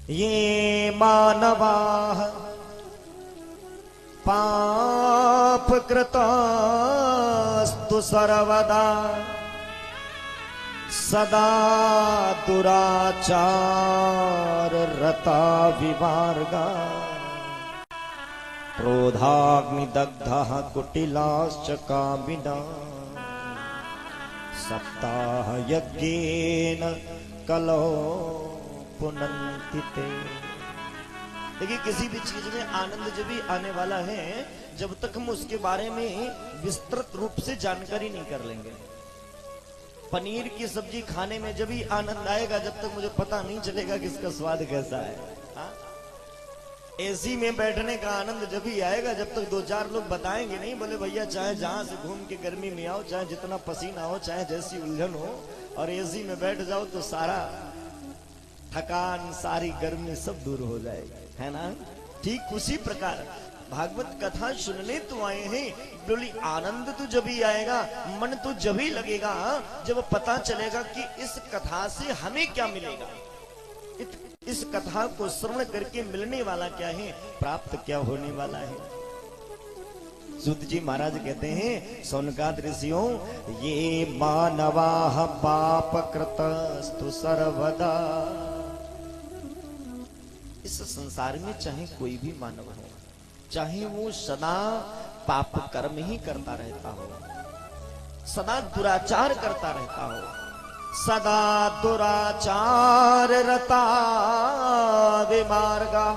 ये मानवाः पाप कृतस्तु सर्वदा सदा दुराचार रता विमार्गा क्रोधाग्निदग्धः कुटिलाश्च कामिना सप्ताह यज्ञेन कलो पुनन्ति ते। देखिए, किसी भी चीज में आनंद जब भी आने वाला है जब तक हम उसके बारे में विस्तृत रूप से जानकारी नहीं कर लेंगे। पनीर की सब्जी खाने में जब भी आनंद आएगा जब तक मुझे पता नहीं चलेगा कि इसका स्वाद कैसा है। एसी में बैठने का आनंद जब भी आएगा जब तक दो चार लोग बताएंगे नहीं, बोले भैया चाहे जहां से घूम के गर्मी में आओ, चाहे जितना पसीना हो, चाहे जैसी उलझन हो, और एसी में बैठ जाओ तो सारा थकान, सारी गर्मी सब दूर हो जाएगी, है ना। ठीक उसी प्रकार भागवत कथा सुनने तो आए हैं, बोली आनंद तो जब ही आएगा, मन तो जब ही लगेगा जब पता चलेगा कि इस कथा से हमें क्या मिलेगा, इस कथा को श्रवण करके मिलने वाला क्या है, प्राप्त क्या होने वाला है। सूत जी महाराज कहते हैं, सौनकाद ऋषियों, ये मानवाः पाप कृतस्तु सर्वदा। इस संसार में चाहे कोई भी मानव हो, चाहे वो सदा पाप कर्म ही करता रहता हो, सदा दुराचार करता रहता हो, सदा दुराचार रता विमार्गा,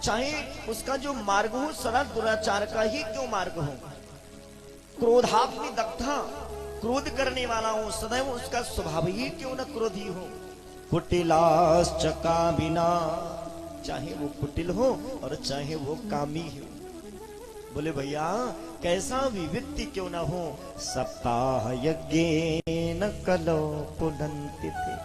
चाहे उसका जो मार्ग हो सदा दुराचार का ही क्यों मार्ग हो, क्रोधाग्नि दग्धा, क्रोध करने वाला हो, सदैव उसका स्वभाव ही क्यों न क्रोधी हो, कुटिलाश्च कामिना, चाहे वो कुटिल हो और चाहे वो कामी हो। बोले भैया कैसा भी व्यक्ति क्यों ना हो, सप्ताह यज्ञेन कलो पुनन्ति ते।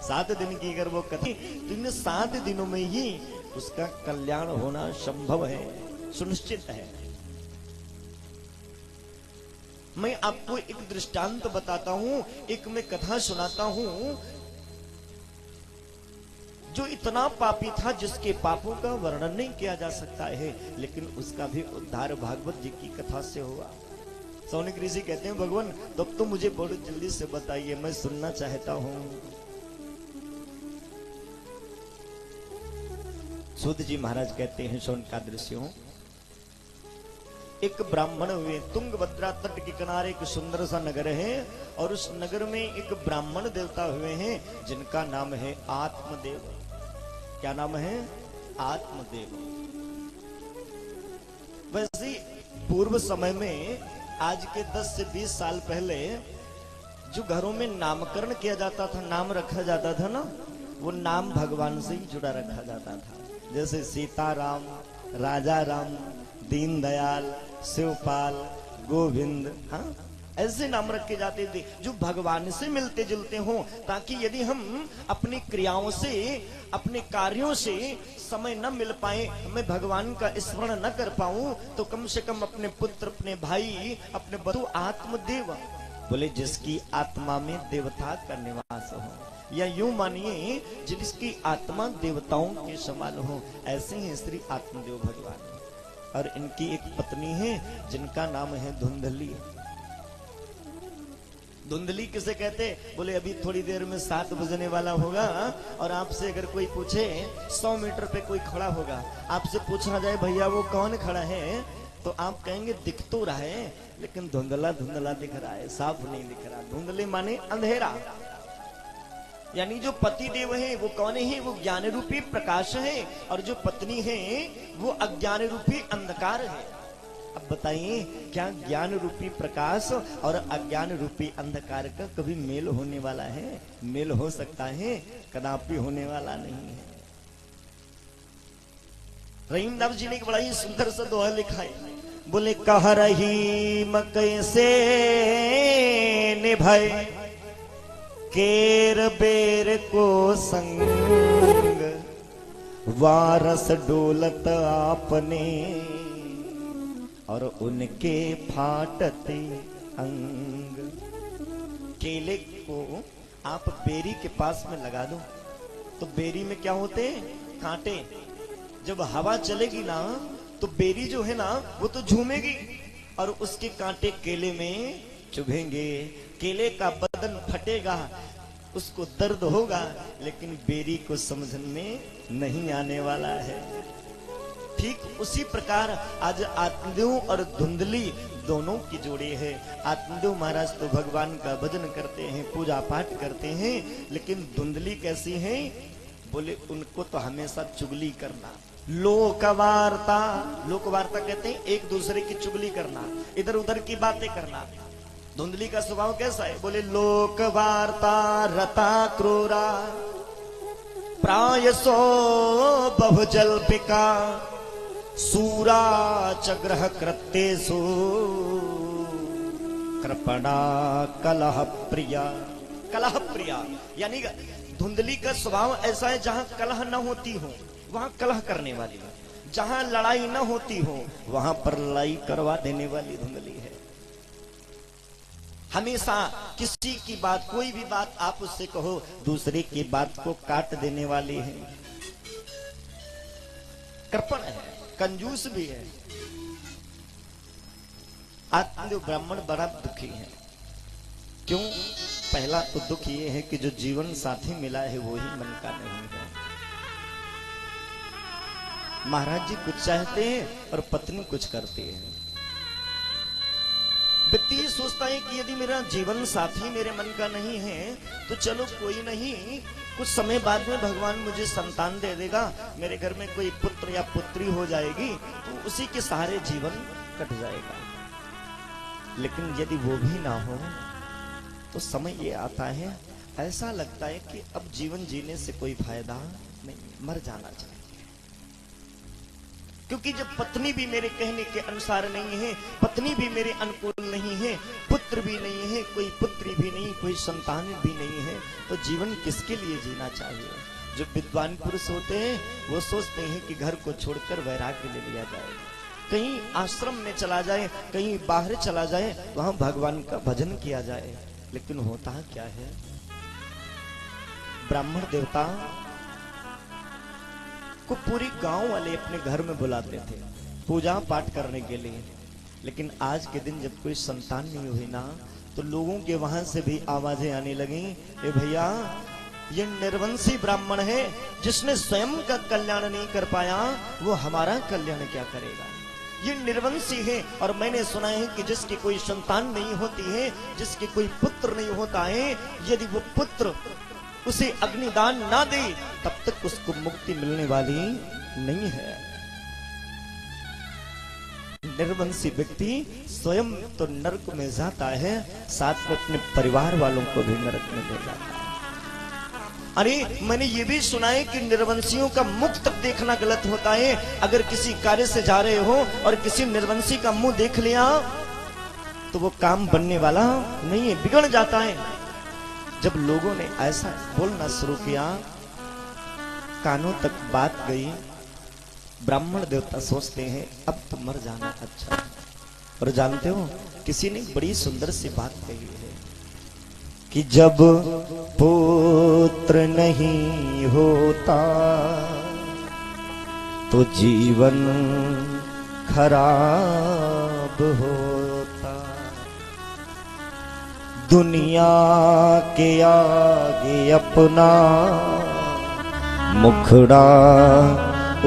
7 दिन की अगर वो कथी तो इन 7 दिनों में ही उसका कल्याण होना संभव है, सुनिश्चित है। मैं आपको एक दृष्टांत बताता हूं, एक मैं कथा सुनाता हूं। जो इतना पापी था जिसके पापों का वर्णन नहीं किया जा सकता है, लेकिन उसका भी उद्धार भागवत जी की कथा से हुआ। सौनक ऋषि कहते हैं, भगवान तब तो मुझे बहुत जल्दी से बताइए, मैं सुनना चाहता हूं। सूत जी महाराज कहते हैं, सौनकाद ऋषियों, एक ब्राह्मण हुए, तुंगभद्रा तट के किनारे एक सुंदर सा नगर है, और उस नगर में एक ब्राह्मण देवता हुए हैं जिनका नाम है आत्मदेव। क्या नाम है? आत्मदेव। वैसे पूर्व समय में, आज के 10 से 20 साल पहले जो घरों में नामकरण किया जाता था, नाम रखा जाता था ना, वो नाम भगवान से ही जुड़ा रखा जाता था। जैसे सीताराम, राजा राम, दीनदयाल, शिवपाल, गोविंद, हाँ ऐसे नाम रखे जाते थे जो भगवान से मिलते जुलते हों, ताकि यदि हम अपनी क्रियाओं से, अपने कार्यों से समय न मिल पाए, मैं भगवान का स्मरण न कर पाऊं, तो कम से कम अपने पुत्र, अपने भाई, अपने बधु आत्मदेव, बोले जिसकी आत्मा में देवता का निवास हो, या यूं मानिए जिसकी आत्मा देवताओं के समान हो, ऐसे ही श्री आत्मदेव भगवान। और इनकी एक पत्नी है जिनका नाम है धुंधली। धुंधली किसे कहते? बोले अभी थोड़ी देर में 7 बजने वाला होगा, और आपसे अगर कोई पूछे, 100 मीटर पे कोई खड़ा होगा, आपसे पूछा जाए भैया वो कौन खड़ा है, तो आप कहेंगे दिख तो रहा है लेकिन धुंधला धुंधला दिख रहा है, साफ नहीं दिख रहा। धुंधले माने अंधेरा, यानी जो पति देव है वो कौन है? वो ज्ञान रूपी प्रकाश है, और जो पत्नी है वो अज्ञान रूपी अंधकार है। अब बताइए, क्या ज्ञान रूपी प्रकाश और अज्ञान रूपी अंधकार का कभी मेल होने वाला है? मेल हो सकता है? कदापि होने वाला नहीं है। रहीमदास जी ने एक बड़ा ही सुंदर सा दोहा लिखा है, बोले कह रही कैसे निभाए केर बेर को संग, वारस डोलत आपने और उनके फाटते अंग। केले को आप बेरी के पास में लगा दो, तो बेरी में क्या होते हैं? कांटे। जब हवा चलेगी ना तो बेरी जो है ना वो तो झूमेगी और उसके कांटे केले में चुभेंगे, केले का बदन फटेगा, उसको दर्द होगा, लेकिन बेरी को समझ में नहीं आने वाला है। ठीक उसी प्रकार आज आत्मदेव और धुंधली दोनों की जोड़ी है। आत्मदेव महाराज तो भगवान का भजन करते हैं, पूजा पाठ करते हैं, लेकिन धुंधली कैसी है? बोले उनको तो हमेशा चुगली करना, लोकवार्ता। लोकवार्ता कहते हैं एक दूसरे की चुगली करना, इधर उधर की बातें करना। धुंधली का स्वभाव कैसा है? बोले लोकवार्ता रता क्रूरा प्रायसो बहुजल्पिका सूरा च ग्रह कृत्येषु कृपणा कलह प्रिया। कलह प्रिया यानी धुंधली का स्वभाव ऐसा है, जहां कलह न होती हो वहां कलह करने वाली, जहां लड़ाई न होती हो वहां पर लड़ाई करवा देने वाली धुंधली है। हमेशा किसी की बात, कोई भी बात आप उससे कहो, दूसरे की बात को काट देने वाली है, कृपण है, कंजूस भी है। आत्मदेव ब्राह्मण बड़ा दुखी है। क्यों? पहला तो दुख ये है कि जो जीवन साथी मिला है वो ही मन का नहीं है। महाराज जी कुछ चाहते हैं और पत्नी कुछ करती है। व्यक्ति ये सोचता है कि यदि मेरा जीवन साथी मेरे मन का नहीं है तो चलो कोई नहीं, कुछ समय बाद में भगवान मुझे संतान दे देगा, मेरे घर में कोई पुत्र या पुत्री हो जाएगी तो उसी के सहारे जीवन कट जाएगा। लेकिन यदि वो भी ना हो तो समय ये आता है, ऐसा लगता है कि अब जीवन जीने से कोई फायदा नहीं, मर जाना चाहिए। क्योंकि जब पत्नी भी मेरे कहने के अनुसार नहीं है, पत्नी भी मेरे अनुकूल नहीं है, पुत्र भी नहीं है, कोई पुत्री भी नहीं, कोई संतान भी नहीं है, तो जीवन किसके लिए जीना चाहिए? जो विद्वान पुरुष होते हैं वो सोचते हैं कि घर को छोड़कर वैराग्य ले लिया जाए, कहीं आश्रम में चला जाए, कहीं बाहर चला जाए, वहां भगवान का भजन किया जाए। लेकिन होता क्या है, ब्राह्मण देवता को पूरी गांव वाले अपने घर में बुलाते थे पूजा पाठ करने के लिए। लेकिन आज के दिन जब कोई संतान नहीं हुई ना तो लोगों के वहां से भी आवाजें आने लगी, ए भैया ये निर्वंशी ब्राह्मण है, जिसने स्वयं का कल्याण नहीं कर पाया वो हमारा कल्याण क्या करेगा। ये निर्वंशी है और मैंने सुना है कि जिसकी कोई संतान नहीं होती है, जिसके कोई पुत्र नहीं होता है, यदि वो पुत्र उसे अग्निदान ना दे तब तक उसको मुक्ति मिलने वाली नहीं है। निर्वंशी व्यक्ति स्वयं तो नरक में जाता है, साथ में अपने परिवार वालों को भी नरक में ले जाता है। अरे मैंने ये भी सुना है कि निर्वंशियों का मुख तक देखना गलत होता है। अगर किसी कार्य से जा रहे हो और किसी निर्वंशी का मुंह देख लिया तो वो काम बनने वाला नहीं है, बिगड़ जाता है। जब लोगों ने ऐसा बोलना शुरू किया, कानों तक बात गई, ब्राह्मण देवता सोचते हैं अब तो मर जाना अच्छा है। और जानते हो किसी ने बड़ी सुंदर सी बात कही है कि जब पुत्र नहीं होता तो जीवन खराब होता, दुनिया के आगे अपना मुखड़ा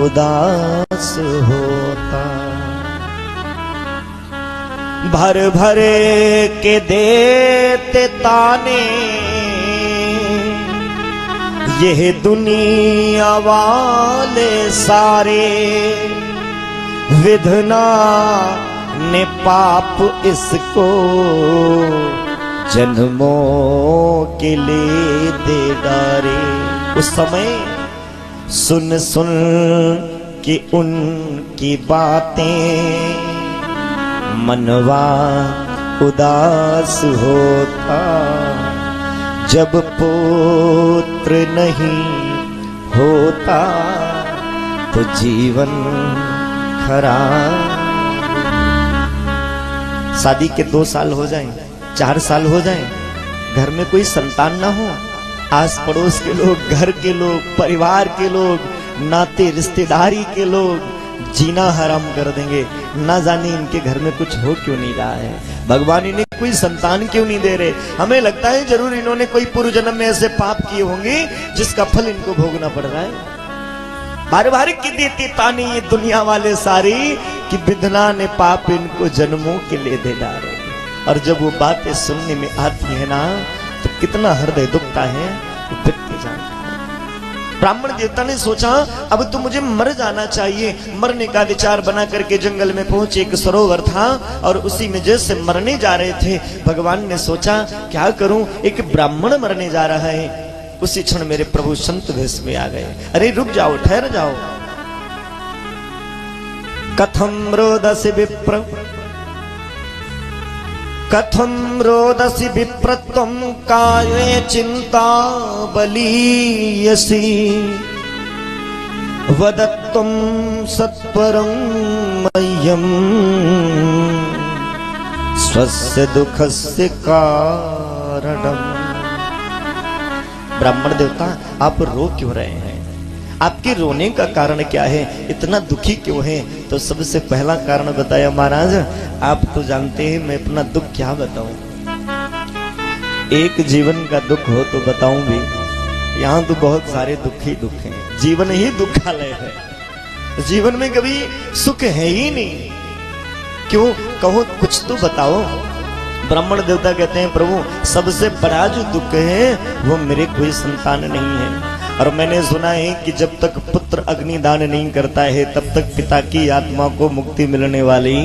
उदास होता, भर भरे के देते ताने ये दुनिया वाले सारे, विधना ने पाप इसको जन्मों के लिए दे डारे। उस समय सुन सुन के उनकी बातें मनवा उदास होता, जब पुत्र नहीं होता तो जीवन खराब। शादी के 2 साल हो जाएं, 4 साल हो जाएं, घर में कोई संतान ना हो आस पड़ोस के लोग, घर के लोग, परिवार के लोग, नाते रिश्तेदारी के लोग जीना हराम कर देंगे। ना जाने इनके घर में कुछ हो क्यों नहीं रहा है, भगवान इन्हें कोई संतान क्यों नहीं दे रहे। हमें लगता है जरूर इन्होंने कोई पूर्व जन्म में ऐसे पाप किए होंगे जिसका फल इनको भोगना पड़ रहा है। बार बार की देती तानी ये दुनिया वाले सारी कि विधना ने पाप इनको जन्मों के लिए दे डाले। और जब वो बातें सुनने में आती है ना तो कितना हृदय दुखता है वो व्यक्ति जानता है। ब्राह्मण देवता ने सोचा अब तो मुझे मर जाना चाहिए। मरने का विचार बना करके जंगल में पहुंचे। एक सरोवर था और उसी में जैसे मरने जा रहे थे, भगवान ने सोचा क्या करूं, एक ब्राह्मण मरने जा रहा है। उसी क्षण मेरे प्रभु संत वेश में आ गए। अरे रुक जाओ, ठहर जाओ। कथम रोदसी विप्र, कथम रोदसी विप्रत्वं काये चिंता बलीयसी वदत्वं सत्वरं मह्यं स्वस्य दुखस्य कारणम्। ब्राह्मण देवता आप रो क्यों रहे हैं, आपके रोने का कारण क्या है, इतना दुखी क्यों है। तो सबसे पहला कारण बताया महाराज, आप तो जानते हैं मैं अपना दुख क्या बताऊं। एक जीवन का दुख हो तो बताऊं भी, यहाँ तो बहुत सारे दुख ही दुख हैं। जीवन ही दुखालय है, जीवन में कभी सुख है ही नहीं। क्यों कहो, कुछ तो बताओ। ब्राह्मण देवता कहते हैं प्रभु सबसे बड़ा जो दुख है वो मेरे कोई संतान नहीं है। और मैंने सुना है कि जब तक पुत्र अग्निदान नहीं करता है तब तक पिता की आत्मा को मुक्ति मिलने वाली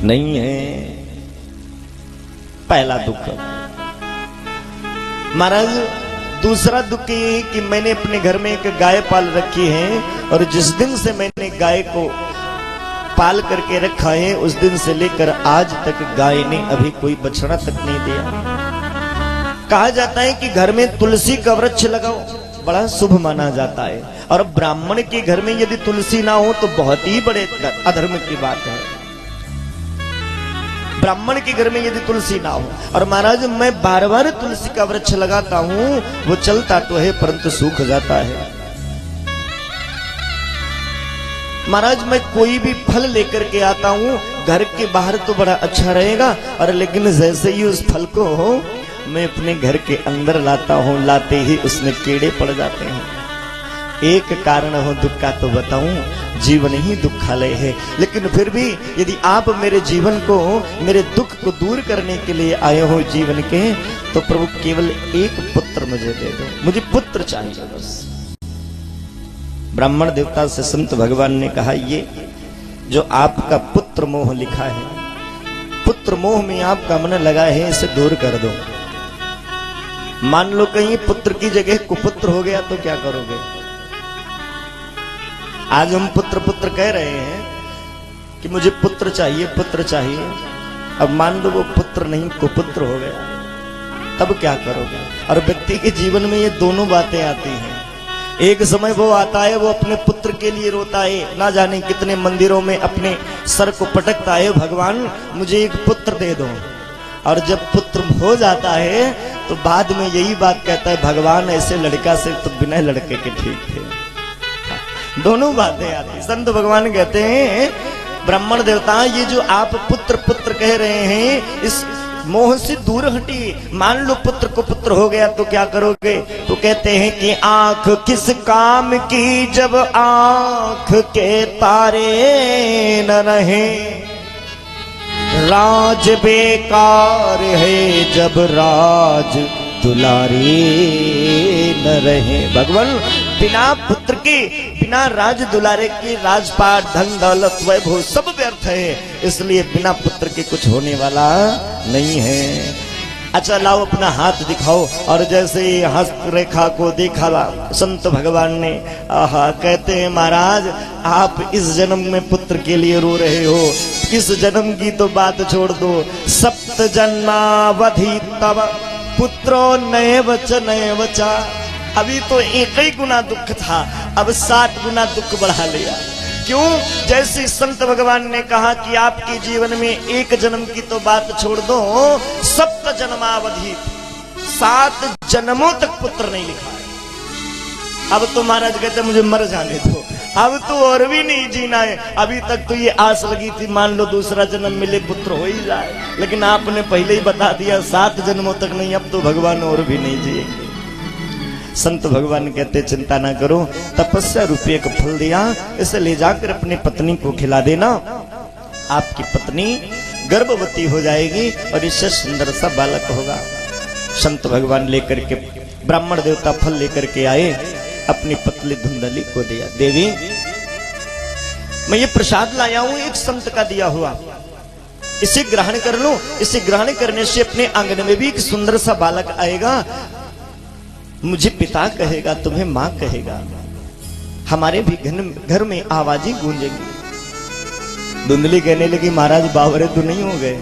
नहीं है। पहला दुख। महाराज दूसरा दुख ये कि मैंने अपने घर में एक गाय पाल रखी है और जिस दिन से मैंने गाय को पाल करके रखा है उस दिन से लेकर आज तक गाय ने अभी कोई बछड़ा तक नहीं दिया। कहा जाता है कि घर में तुलसी का वृक्ष लगाओ, बड़ा शुभ माना जाता है। और ब्राह्मण के घर में यदि तुलसी ना हो तो बहुत ही बड़े अधर्म की बात है। ब्राह्मण के घर में यदि तुलसी ना हो, और महाराज मैं बार बार तुलसी का वृक्ष लगाता हूं, वो चलता तो है परंतु सूख जाता है। महाराज मैं कोई भी फल लेकर के आता हूं, घर के बाहर तो बड़ा अच्छा रहेगा, और लेकिन जैसे ही उस फल को मैं अपने घर के अंदर लाता हूं, लाते ही उसमें कीड़े पड़ जाते हैं। एक कारण हो दुख का तो बताऊं, जीवन ही दुखालय है। लेकिन फिर भी यदि आप मेरे जीवन को, मेरे दुख को दूर करने के लिए आए हो जीवन के, तो प्रभु केवल एक पुत्र मुझे दे दो, मुझे पुत्र चाहिए बस। ब्राह्मण देवता से संत भगवान ने कहा ये जो आपका पुत्र मोह लिखा है, पुत्र मोह में आपका मन लगा है, इसे दूर कर दो। मान लो कहीं पुत्र की जगह कुपुत्र हो गया तो क्या करोगे। आज हम पुत्र पुत्र कह रहे हैं कि मुझे पुत्र चाहिए, पुत्र चाहिए। अब मान लो वो पुत्र नहीं कुपुत्र हो गया, तब क्या करोगे। और व्यक्ति के जीवन में ये दोनों बातें आती हैं। एक समय वो आता है, वो अपने पुत्र के लिए रोता है, ना जाने कितने मंदिरों में अपने सर को पटकता है, भगवान मुझे एक पुत्र दे दो। और जब पुत्र हो जाता है तो बाद में यही बात कहता है, भगवान ऐसे लड़का से तो बिना लड़के के ठीक थे। दोनों बातें आती। संत भगवान कहते हैं ब्राह्मण देवता ये जो आप पुत्र पुत्र कह रहे हैं, इस मोह से दूर हटिए। मान लो पुत्र को पुत्र हो गया तो क्या करोगे। तो कहते हैं कि आंख किस काम की जब आंख के तारे न रहे, राज बेकार है जब राज दुलारे न रहे। भगवान बिना पुत्र के, बिना राज दुलारे के राजपाट, धन दौलत, वैभव सब व्यर्थ है। इसलिए बिना पुत्र के कुछ होने वाला नहीं है। अच्छा लाओ अपना हाथ दिखाओ। और जैसे हस्त रेखा को देखा संत भगवान ने, आहा, कहते हैं महाराज आप इस जन्म में पुत्र के लिए रो रहे हो, इस जन्म की तो बात छोड़ दो। सप्त जन्मावधि तब पुत्रो नए वचा। अभी तो एक ही गुना दुख था, अब 7 गुना दुख बढ़ा लिया। क्यों? जैसे संत भगवान ने कहा कि आपके जीवन में एक जन्म की तो बात छोड़ दो, 7 जन्मावधि, 7 जन्मों तक पुत्र नहीं लिखा है। अब तो महाराज कहते मुझे मर जाने दो, अब तो और भी नहीं जीना है। अभी तक तो ये आस लगी थी मान लो दूसरा जन्म मिले पुत्र हो ही जाए, लेकिन आपने पहले ही बता दिया 7 जन्मों तक नहीं, अब तो भगवान और भी नहीं जिएंगे। संत भगवान कहते चिंता ना करो, तपस्या रूपये का फल दिया, इसे ले जाकर अपनी पत्नी को खिला देना, आपकी पत्नी गर्भवती हो जाएगी और इससे सुंदर सा बालक होगा। संत भगवान लेकर के ब्राह्मण देवता फल लेकर के आए, अपनी पतली धुंधली को दिया। देवी मैं ये प्रसाद लाया हूं एक संत का दिया हुआ, इसे ग्रहण कर लो। इसे ग्रहण करने से अपने आंगन में भी एक सुंदर सा बालक आएगा, मुझे पिता कहेगा, तुम्हें मां कहेगा, हमारे भी घर में आवाजें गूंजेंगी। धुंधली कहने लगी महाराज बावरे तो नहीं हो गए,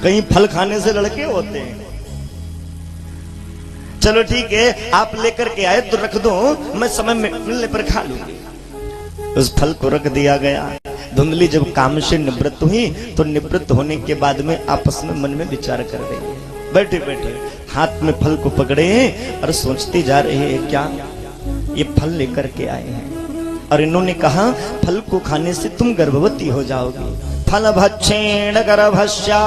कहीं फल खाने से लड़के होते हैं। चलो ठीक है, आप लेकर के आए तो रख दो, मैं समय मिलने पर खा लूंगी। उस फल को रख दिया गया। धुंधली जब काम से निवृत्त हुई तो निवृत्त होने के बाद में आपस में मन में विचार कर रही है। बैठे बैठे हाथ में फल को पकड़े और सोचते जा रहे हैं क्या ये फल लेकर के आए हैं। और इन्होंने कहा फल को खाने से तुम गर्भवती हो जाओगी। फल भक्षेण गर्भस्या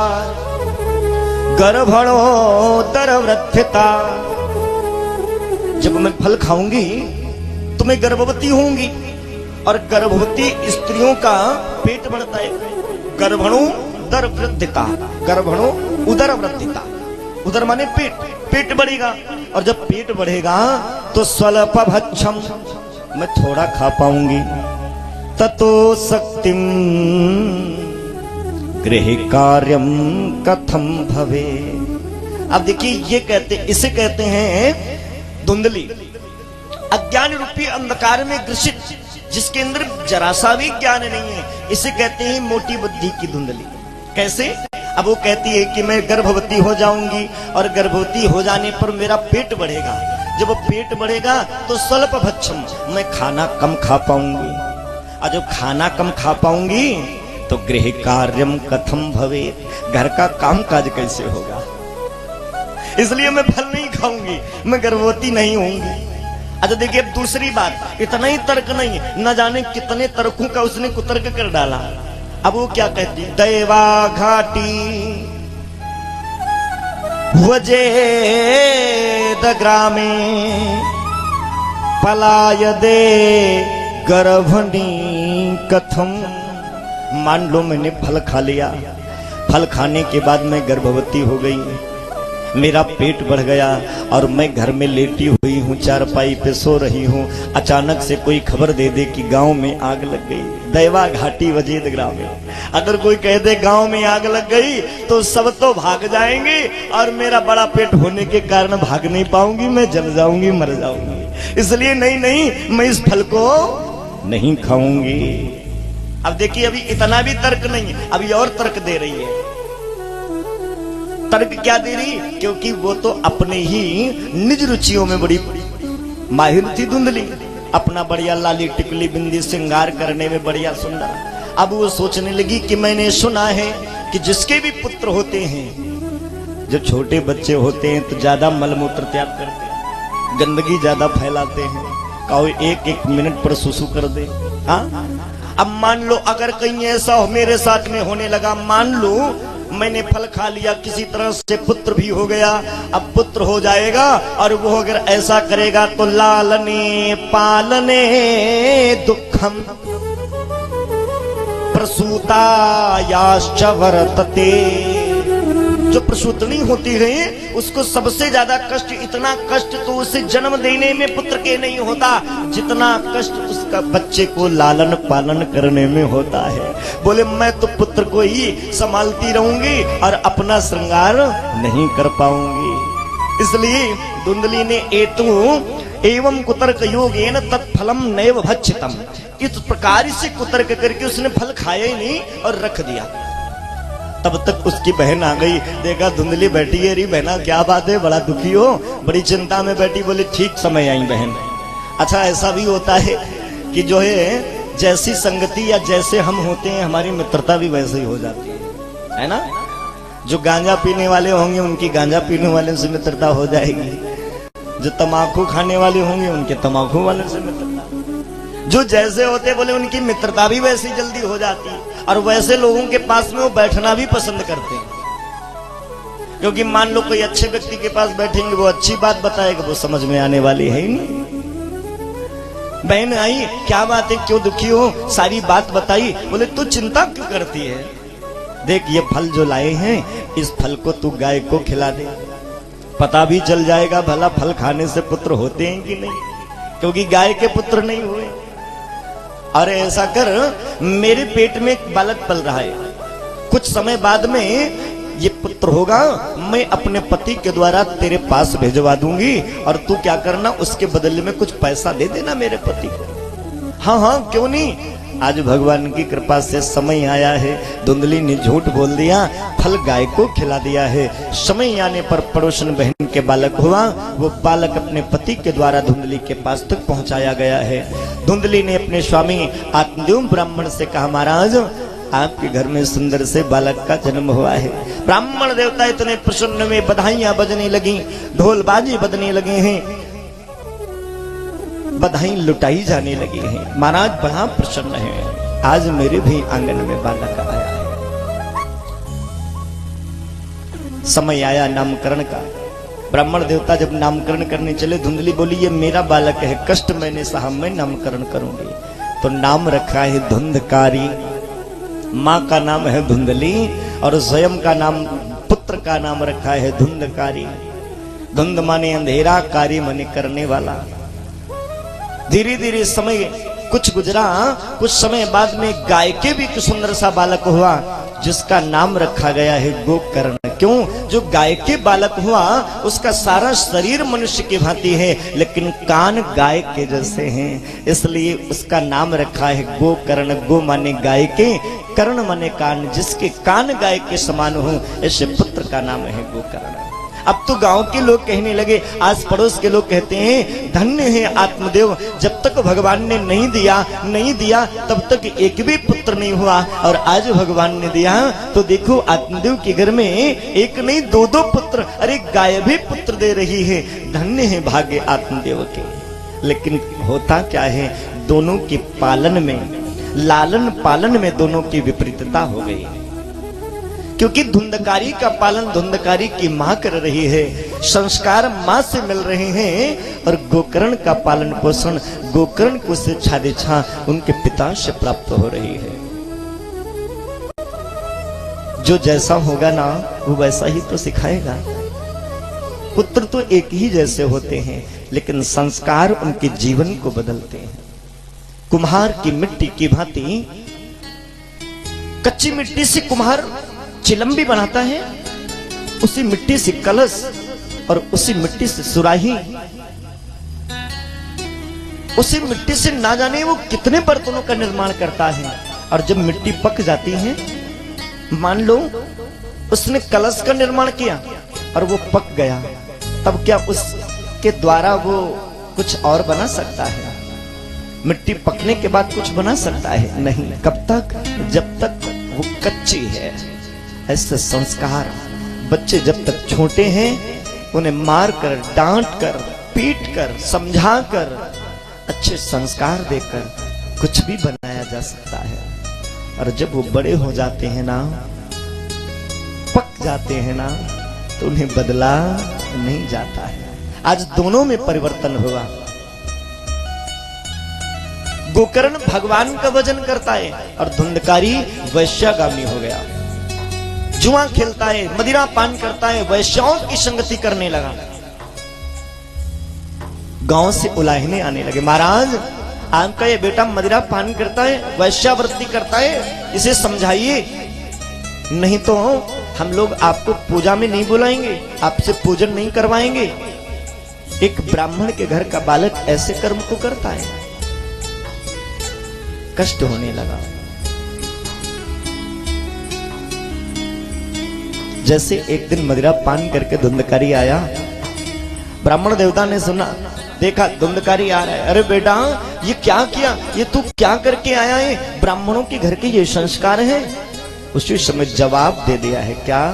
गर्भणोदर वृद्धिता, जब मैं फल खाऊंगी तो मैं गर्भवती होंगी, और गर्भवती स्त्रियों का पेट बढ़ता है। गर्भणो उदर वृद्धिता, गर्भणो उदर वृद्धिता, उदर माने पेट, पेट बढ़ेगा, और जब पेट बढ़ेगा तो स्वल्प भक्षम, मैं थोड़ा खा पाऊंगी। ततो शक्तिम गृह कार्यम कथम भवे। अब देखिए ये कहते, इसे कहते हैं धुंधली, अज्ञान रूपी अंधकार में ग्रसित, जिसके अंदर जरा सा भी ज्ञान नहीं है, इसे कहते हैं मोटी बुद्धि की धुंधली। कैसे? अब वो कहती है कि मैं गर्भवती हो जाऊंगी और गर्भवती हो जाने पर मेरा पेट बढ़ेगा, जब पेट बढ़ेगा तो स्वल्प भक्षम, मैं खाना कम खा पाऊंगी, और जब खाना कम खा पाऊंगी तो गृह कार्यम कथम भवे, घर का काम काज कैसे होगा, इसलिए मैं फल नहीं खाऊंगी, मैं गर्भवती नहीं होंगी। अच्छा देखिए अब दूसरी बात, इतना ही तर्क नहीं, न जाने कितने तर्कों का उसने कुतर्क कर डाला। अब वो क्या कहती, दैवा घाटी वजे दग्रामे पलाय दे गर्भणी कथम। मान लो मैंने फल खा लिया, फल खाने के बाद मैं गर्भवती हो गई, मेरा पेट बढ़ गया और मैं घर में लेटी हुई हूँ, चारपाई पे सो रही हूँ, अचानक से कोई खबर दे दे कि गांव में आग लग गई। दैवा घाटी वजीद ग्राम में अगर कोई कह दे गांव में आग लग गई तो सब तो भाग जाएंगे, और मेरा बड़ा पेट होने के कारण भाग नहीं पाऊंगी, मैं जल जाऊंगी, मर जाऊंगी, इसलिए नहीं मैं इस फल को नहीं खाऊंगी। अब देखिए अभी इतना भी तर्क नहीं, अभी और तर्क दे रही है। तर्क क्या दे रही? क्योंकि वो तो अपने ही निज रुचियों में बड़ी माहिर थी धुंधली, अपना बढ़िया लाली टिकली बिंदी श्रृंगार करने में बढ़िया सुंदर। अब वो सोचने लगी कि मैंने सुना है कि जिसके भी पुत्र होते हैं, जब छोटे बच्चे होते हैं तो ज्यादा मलमूत्र त्याग करते हैं, गंदगी ज्यादा फैलाते हैं, कहो एक मिनट पर सुसु कर दे। हाँ अब मान लो अगर कहीं ऐसा मेरे साथ में होने लगा, मान लो मैंने फल खा लिया, किसी तरह से पुत्र भी हो गया, अब पुत्र हो जाएगा, और वो अगर ऐसा करेगा तो लालने पालने दुखम प्रसूता याश्च वर्तते। जो प्रसूतनी होती है उसको सबसे ज्यादा कष्ट, इतना कष्ट तो उसे जन्म देने में पुत्र के नहीं होता जितना कष्ट उसका बच्चे को लालन पालन करने में होता है। बोले मैं तो पुत्र को ही संभालती रहूंगी और अपना श्रृंगार नहीं कर पाऊंगी। इसलिए धुंधली ने एतु एवं कुतर्क योगेन तत्फलम नैव भक्षितम, इस प्रकार से कुतर्क करके उसने फल खाया ही नहीं और रख दिया। तब तक उसकी बहन आ गई, देखा धुंधली बैठी है, अरे बहना क्या बात है, बड़ा दुखी हो, बड़ी चिंता में बैठी। बोले ठीक समय आई बहन। अच्छा ऐसा भी होता है कि जो है जैसी संगति या जैसे हम होते हैं हमारी मित्रता भी वैसे ही हो जाती है ना। जो गांजा पीने वाले होंगे उनकी गांजा पीने वाले से मित्रता हो जाएगी, जो तमाकू खाने वाले होंगे उनके तमाकू वाले से मित्रता, जो जैसे होते बोले उनकी मित्रता भी वैसी जल्दी हो जाती है, और वैसे लोगों के पास में वो बैठना भी पसंद करते हैं। क्योंकि मान लो कोई अच्छे व्यक्ति के पास बैठेंगे, वो अच्छी बात बताएगा, वो समझ में आने वाली है ही नहीं। बहन आई, क्या बात है, क्यों दुखी हो, सारी बात बताई। बोले तू चिंता क्यों करती है, देख ये फल जो लाए हैं, इस फल को तू गाय को खिला दे, पता भी चल जाएगा भला फल खाने से पुत्र होते हैं कि नहीं, क्योंकि गाय के पुत्र नहीं हुए। और ऐसा कर, मेरे पेट में एक बालक पल रहा है, कुछ समय बाद में ये पुत्र होगा, मैं अपने पति के द्वारा तेरे पास भिजवा दूंगी, और तू क्या करना, उसके बदले में कुछ पैसा दे देना मेरे पति को। हाँ हाँ क्यों नहीं। आज भगवान की कृपा से समय आया है, धुंधली ने झूठ बोल दिया, फल गाय को खिला दिया है। समय आने पर पड़ोसन बहन के बालक हुआ, वो बालक अपने पति के द्वारा धुंधली के पास तक पहुंचाया गया है। धुंधली ने अपने स्वामी आत्मदेव ब्राह्मण से कहा, महाराज आपके घर में सुंदर से बालक का जन्म हुआ है। ब्राह्मण देवता इतने प्रसन्न में, बधाइयां बजने लगी, ढोल बाजे बजने लगे हैं, बधाई लुटाई जाने लगी हैं। महाराज बड़ा प्रसन्न है, आज मेरे भी आंगन में बालक आया है। समय आया नामकरण का। ब्राह्मण देवता जब नामकरण करने चले, धुंधली बोली ये मेरा बालक है, कष्ट मैंने सहा, मैं नामकरण करूंगी। तो नाम रखा है धुंधकारी, माँ का नाम है धुंधली, और स्वयं का नाम, पुत्र का नाम रखा है धुंधकारी। धुंध माने अंधेरा, कारी माने करने वाला। धीरे धीरे समय कुछ गुजरा, कुछ समय बाद में गाय के भी एक सुंदर सा बालक हुआ, जिसका नाम रखा गया है गोकर्ण। क्यों, जो गाय के बालक हुआ उसका सारा शरीर मनुष्य की भांति है, लेकिन कान गाय के जैसे हैं, इसलिए उसका नाम रखा है गोकर्ण। गो माने गाय के, कर्ण माने कान, जिसके कान गाय के समान हो, ऐसे पुत्र का नाम है गोकर्ण। अब तो गांव के लोग कहने लगे, आस पड़ोस के लोग कहते हैं धन्य है आत्मदेव, जब तक भगवान ने नहीं दिया तब तक एक भी पुत्र नहीं हुआ, और आज भगवान ने दिया तो देखो आत्मदेव के घर में एक नहीं दो दो पुत्र, अरे गाय भी पुत्र दे रही है। धन्य है भाग्य आत्मदेव के। लेकिन होता क्या है, दोनों के पालन में, लालन पालन में दोनों की विपरीतता हो गई, क्योंकि धुंधकारी का पालन धुंधकारी की माँ कर रही है, संस्कार माँ से मिल रहे हैं, और गोकर्ण का पालन पोषण गोकर्ण को शिक्षा दीक्षा उनके पिता से प्राप्त हो रही है। जो जैसा होगा ना वो वैसा ही तो सिखाएगा। पुत्र तो एक ही जैसे होते हैं, लेकिन संस्कार उनके जीवन को बदलते हैं। कुम्हार की मिट्टी की भांति, कच्ची मिट्टी से कुम्हार चिलम भी बनाता है, उसी मिट्टी से कलश, और उसी मिट्टी से सुराही, उसी मिट्टी से ना जाने वो कितने बर्तनों का निर्माण करता है। और जब मिट्टी पक जाती है, मान लो उसने कलश का निर्माण किया और वो पक गया, तब क्या उसके द्वारा वो कुछ और बना सकता है? मिट्टी पकने के बाद कुछ बना सकता है? नहीं। कब तक? जब तक वो कच्ची है। ऐसे संस्कार बच्चे जब तक छोटे हैं, उन्हें मार कर, डांट कर, पीट कर, समझा कर, अच्छे संस्कार देकर कुछ भी बनाया जा सकता है। और जब वो बड़े हो जाते हैं ना, पक जाते हैं ना, तो उन्हें बदला नहीं जाता है। आज दोनों में परिवर्तन हुआ। गोकर्ण भगवान का भजन करता है और धुंधकारी वैश्यागामी हो गया। जुआ खेलता है, मदिरा पान करता है, वैश्याओं की संगति करने लगा। गांव से उलाहने आने लगे, महाराज आपका ये बेटा मदिरा पान करता है, वैश्यावृत्ति करता है, इसे समझाइए, नहीं तो हम लोग आपको पूजा में नहीं बुलाएंगे, आपसे पूजन नहीं करवाएंगे। एक ब्राह्मण के घर का बालक ऐसे कर्म को करता है। कष्ट होने लगा। जैसे एक दिन मदिरा पान करके धुंधकारी आया, ब्राह्मण देवता ने सुना, देखा धुंधकारी आ रहा है, अरे बेटा ये क्या किया, ये तू क्या करके आया है? ब्राह्मणों के घर के ये संस्कार है। उसी समय जवाब दे दिया है, क्या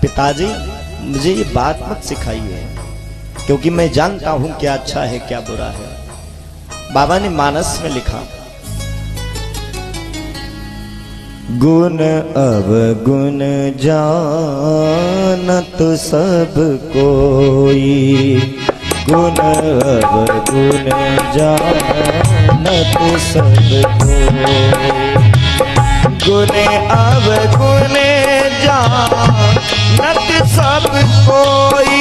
पिताजी मुझे ये बात मत सिखाइए, क्योंकि मैं जानता हूं क्या अच्छा है क्या बुरा है। बाबा ने मानस में लिखा, गुण अवगुण जानत सब कोई, गुण अवगुण जानत सब कोई, गुण अवगुण जानत सब कोई,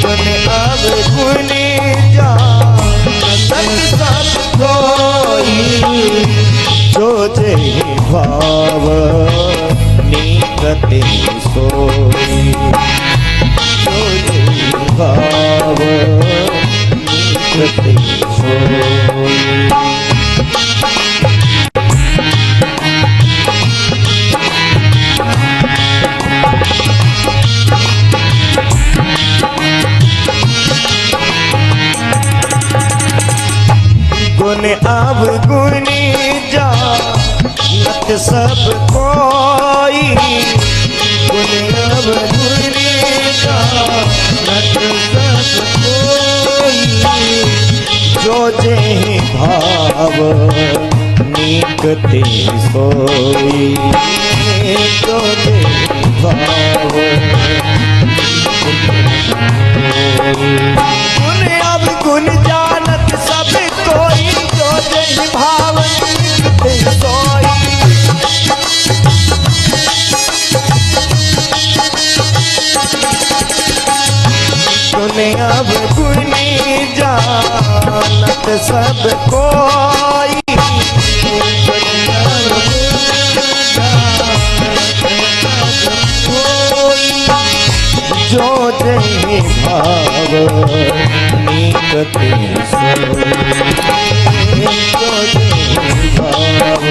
गुण अवगुण जानत सब कोई, जो जे भाव निकटे सोई, जो जे भाव निकटे सोई। गुण अवगुण जानत सब कोई, गुण अवगुण जानत सब कोई, जो जे भाव निकटे सोई, जो जे भाव गुण अवगुण जानत सब कोई, जो जे भाव निकटे सोई। गुण अवगुण जानत सब कोई, जो जे भाव निकटे सोई, जो जे भाव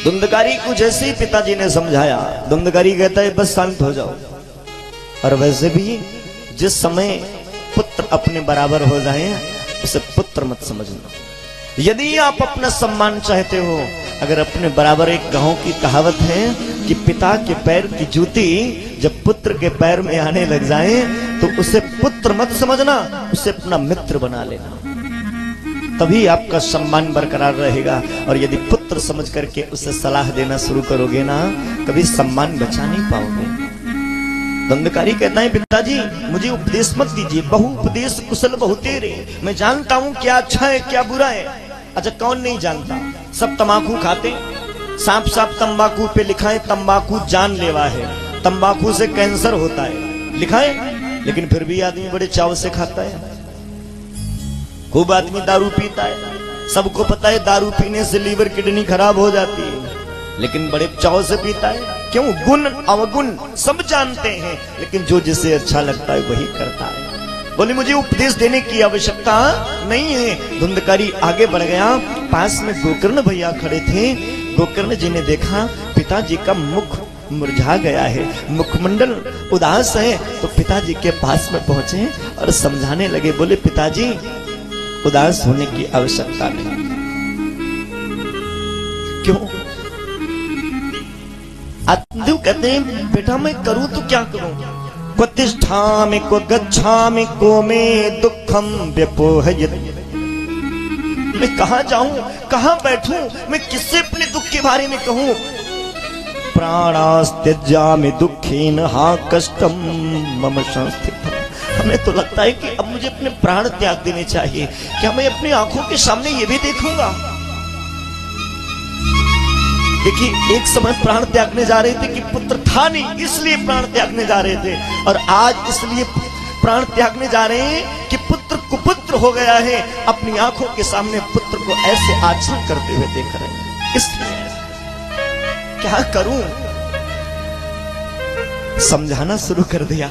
धुंधकारी को जैसे ही पिताजी ने समझाया, धुंधकारी कहता है बस शांत हो जाओ। और वैसे भी जिस समय पुत्र अपने बराबर हो जाए उसे पुत्र मत समझना। यदि आप अपना सम्मान चाहते हो, अगर अपने बराबर, एक गांव की कहावत है कि पिता के पैर की जूती जब पुत्र के पैर में आने लग जाए तो उसे पुत्र मत समझना, उसे अपना मित्र बना लेना, तभी आपका सम्मान बरकरार रहेगा। और यदि पुत्र समझ करके उसे सलाह देना शुरू करोगे ना, कभी सम्मान बचा नहीं पाओगे। धुंधकारी कहता है पिताजी मुझे उपदेश मत दीजिए, बहु उपदेश कुशल बहु तेरे, मैं जानता हूं क्या अच्छा है क्या बुरा है। अच्छा कौन नहीं जानता, सब तंबाकू खाते, साफ साफ तंबाकू पे लिखा है तंबाकू जानलेवा है, तंबाकू से कैंसर होता है लिखा है, लेकिन फिर भी आदमी बड़े चाव से खाता है। खूब आदमी दारू पीता है, सबको पता है दारू पीने से लीवर किडनी खराब हो जाती है, लेकिन बड़े चाव से पीता है। क्यों? गुण अवगुण सब जानते हैं, लेकिन जो जिसे अच्छा लगता है वही करता है। बोले मुझे उपदेश देने की आवश्यकता नहीं है। धुंधकारी आगे बढ़ गया, पास में गोकर्ण भैया खड़े थे। गोकर्ण जी ने देखा पिताजी का मुख मुरझा गया है, मुखमंडल उदास है, तो पिताजी के पास में पहुंचे और समझाने लगे। बोले पिताजी उदास होने की आवश्यकता नहीं। क्यों? आत्मदेव कहते हैं बेटा मैं करूं तो क्या करूं, प्रतिष्ठामि को गच्छामि को में दुखम व्यपोहयति, मैं कहां जाऊं कहां बैठूं, मैं किससे अपने दुख के बारे में कहूं। प्राणास्त्यजामि दुखेन हा कष्टम मम संस्थितम्, हमें तो लगता है कि अब मुझे अपने प्राण त्याग देने चाहिए। क्या मैं अपनी आंखों के सामने ये भी देखूंगा? देखिए एक समय प्राण त्यागने जा रहे थे कि पुत्र था नहीं इसलिए प्राण त्यागने जा रहे थे, और आज इसलिए प्राण त्यागने जा रहे हैं कि पुत्र कुपुत्र हो गया है, अपनी आंखों के सामने पुत्र को ऐसे आचरण करते हुए देख रहे हैं। इसलिए क्या करूं? समझाना शुरू कर दिया।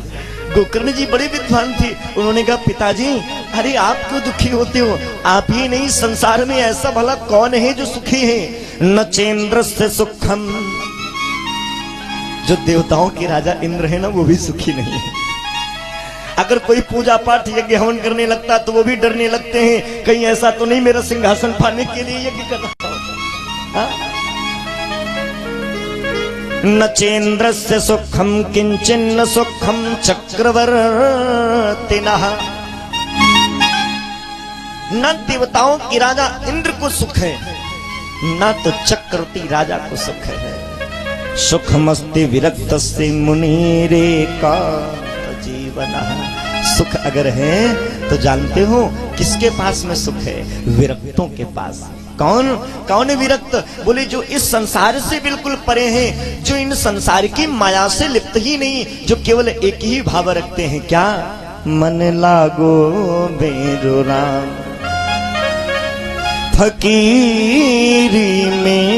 गोकर्ण जी बड़े विद्वान थे, उन्होंने कहा पिताजी अरे आप क्यों दुखी होते हो, आप ही नहीं संसार में ऐसा भला कौन है जो सुखी है। न चेंद्र से सुखम, जो देवताओं के राजा इंद्र है ना वो भी सुखी नहीं है। अगर कोई पूजा पाठ यज्ञ हवन करने लगता तो वो भी डरने लगते हैं, कहीं ऐसा तो नहीं मेरा सिंहासन पाने के लिए यज्ञ कर रहा होता। नचेन्द्रस्य सुखम किंचिन्न सुखम चक्रवर्तिनः। न देवताओं की राजा इंद्र को सुख है, न तो चक्रवर्ती राजा को सुख है। सुखमस्ति विरक्तस्य मुनिरेकांत जीवनः। सुख अगर है तो जानते हो किसके पास में सुख है? विरक्तों के पास। कौन कौन है विरक्त? बोले जो इस संसार से बिल्कुल परे हैं, जो इन संसार की माया से लिप्त ही नहीं, जो केवल एक ही भाव रखते हैं। क्या? मन लागो मेरो राम फकीरी में,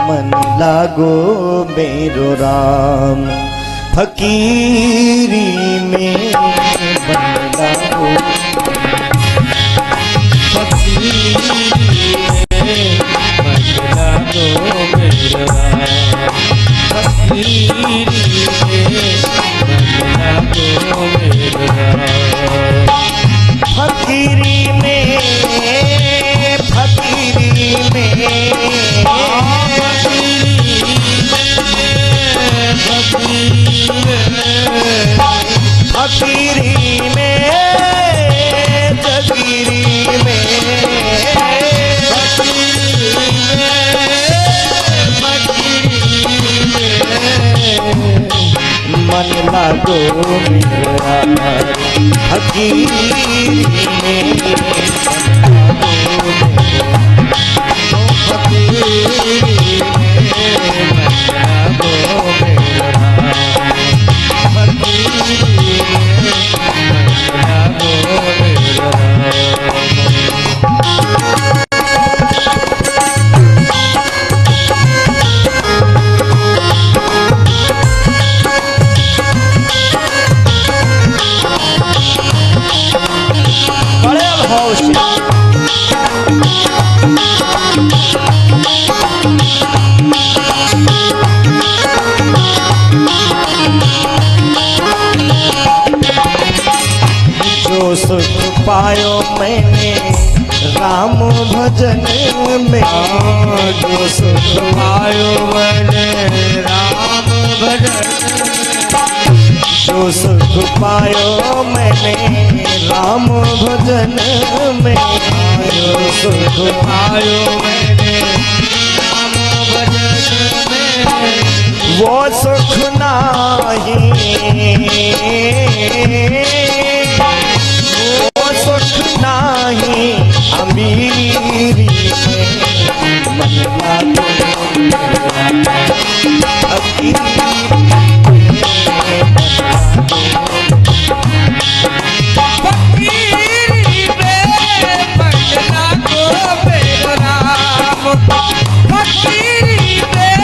मन लागो मेरो राम फकीरी में, मन लागो फकीरी में, मन लागो मेरो राम फकीरी में, मन लागो मेरो राम फकीरी में, फकीरी में, फकीरी में, जगीरी में, मन लागो मेरा फकीरी में, सुख पायो मैंने राम भजन में, जो सुख पायो मैंने राम भजन, जो सुख पायो मैंने राम भजन में, जो सुख पायो मैंने राम भजन में, वो सुख नाही सुख नाही अमीरी में, मन लागो फकीरी में, मन लागो मेरो राम फकीरी में,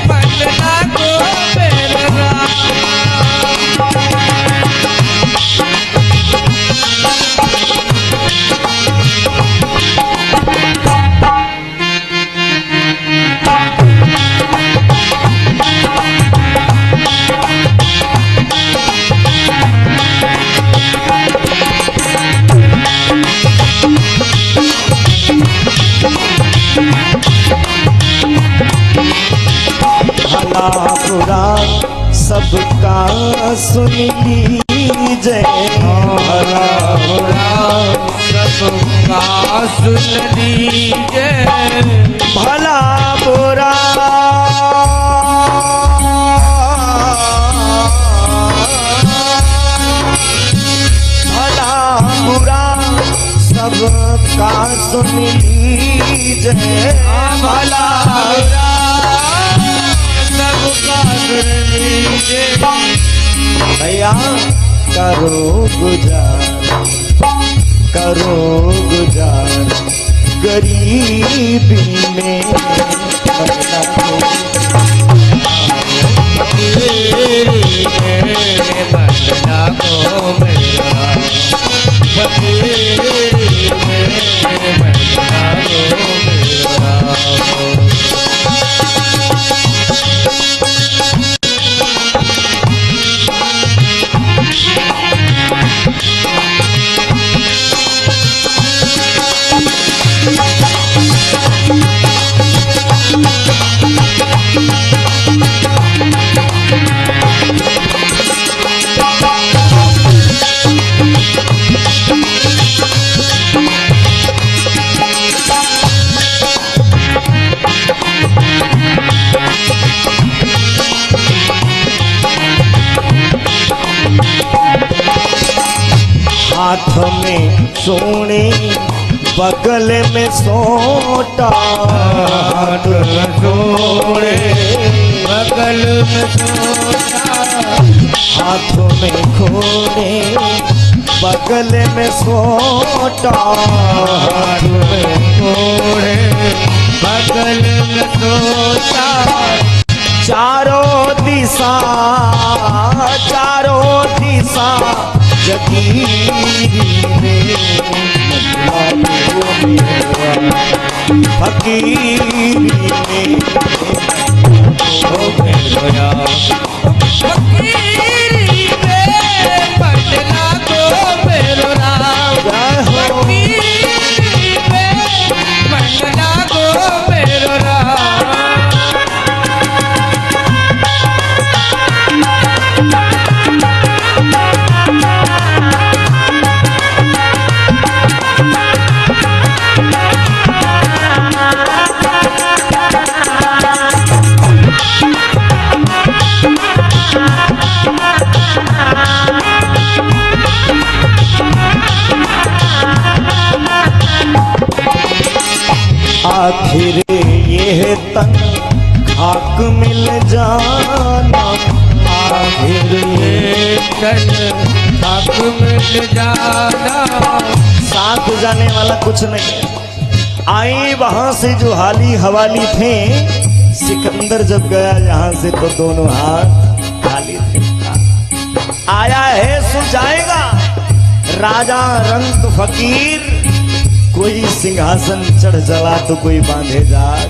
मन लागो मेरो राम। भला बुरा सबका सुन लीजिए, भला बुरा सबका सुन लीजिए, भला बुरा भला बुरा सबका सुन लीजिए, भला बुरा भैया करो गुजार गरीबी में, हाथ में सोने बगल में सोटा, हाथ में सोने बगल में सोटा, हाथ में खोने बगल में सोटा, हाथ में सोने बगल में सोटा, चारों दिशा जगीरी में फकीरी में हो गया फकीरी में बदला को मेरो राम, फकीरी में बदला को मेरो राम। आखिर ये तन खाक मिल जाना, आखिर ये तन खाक मिल जाना, साथ जाने वाला कुछ नहीं है। आई वहां से जो हाली हवाली थे, सिकंदर जब गया यहाँ से तो दोनों हाथ खाली थे। आया है सो जाएगा, राजा रंग फकीर, कोई सिंहासन चढ़ चला तो कोई बांधे जात।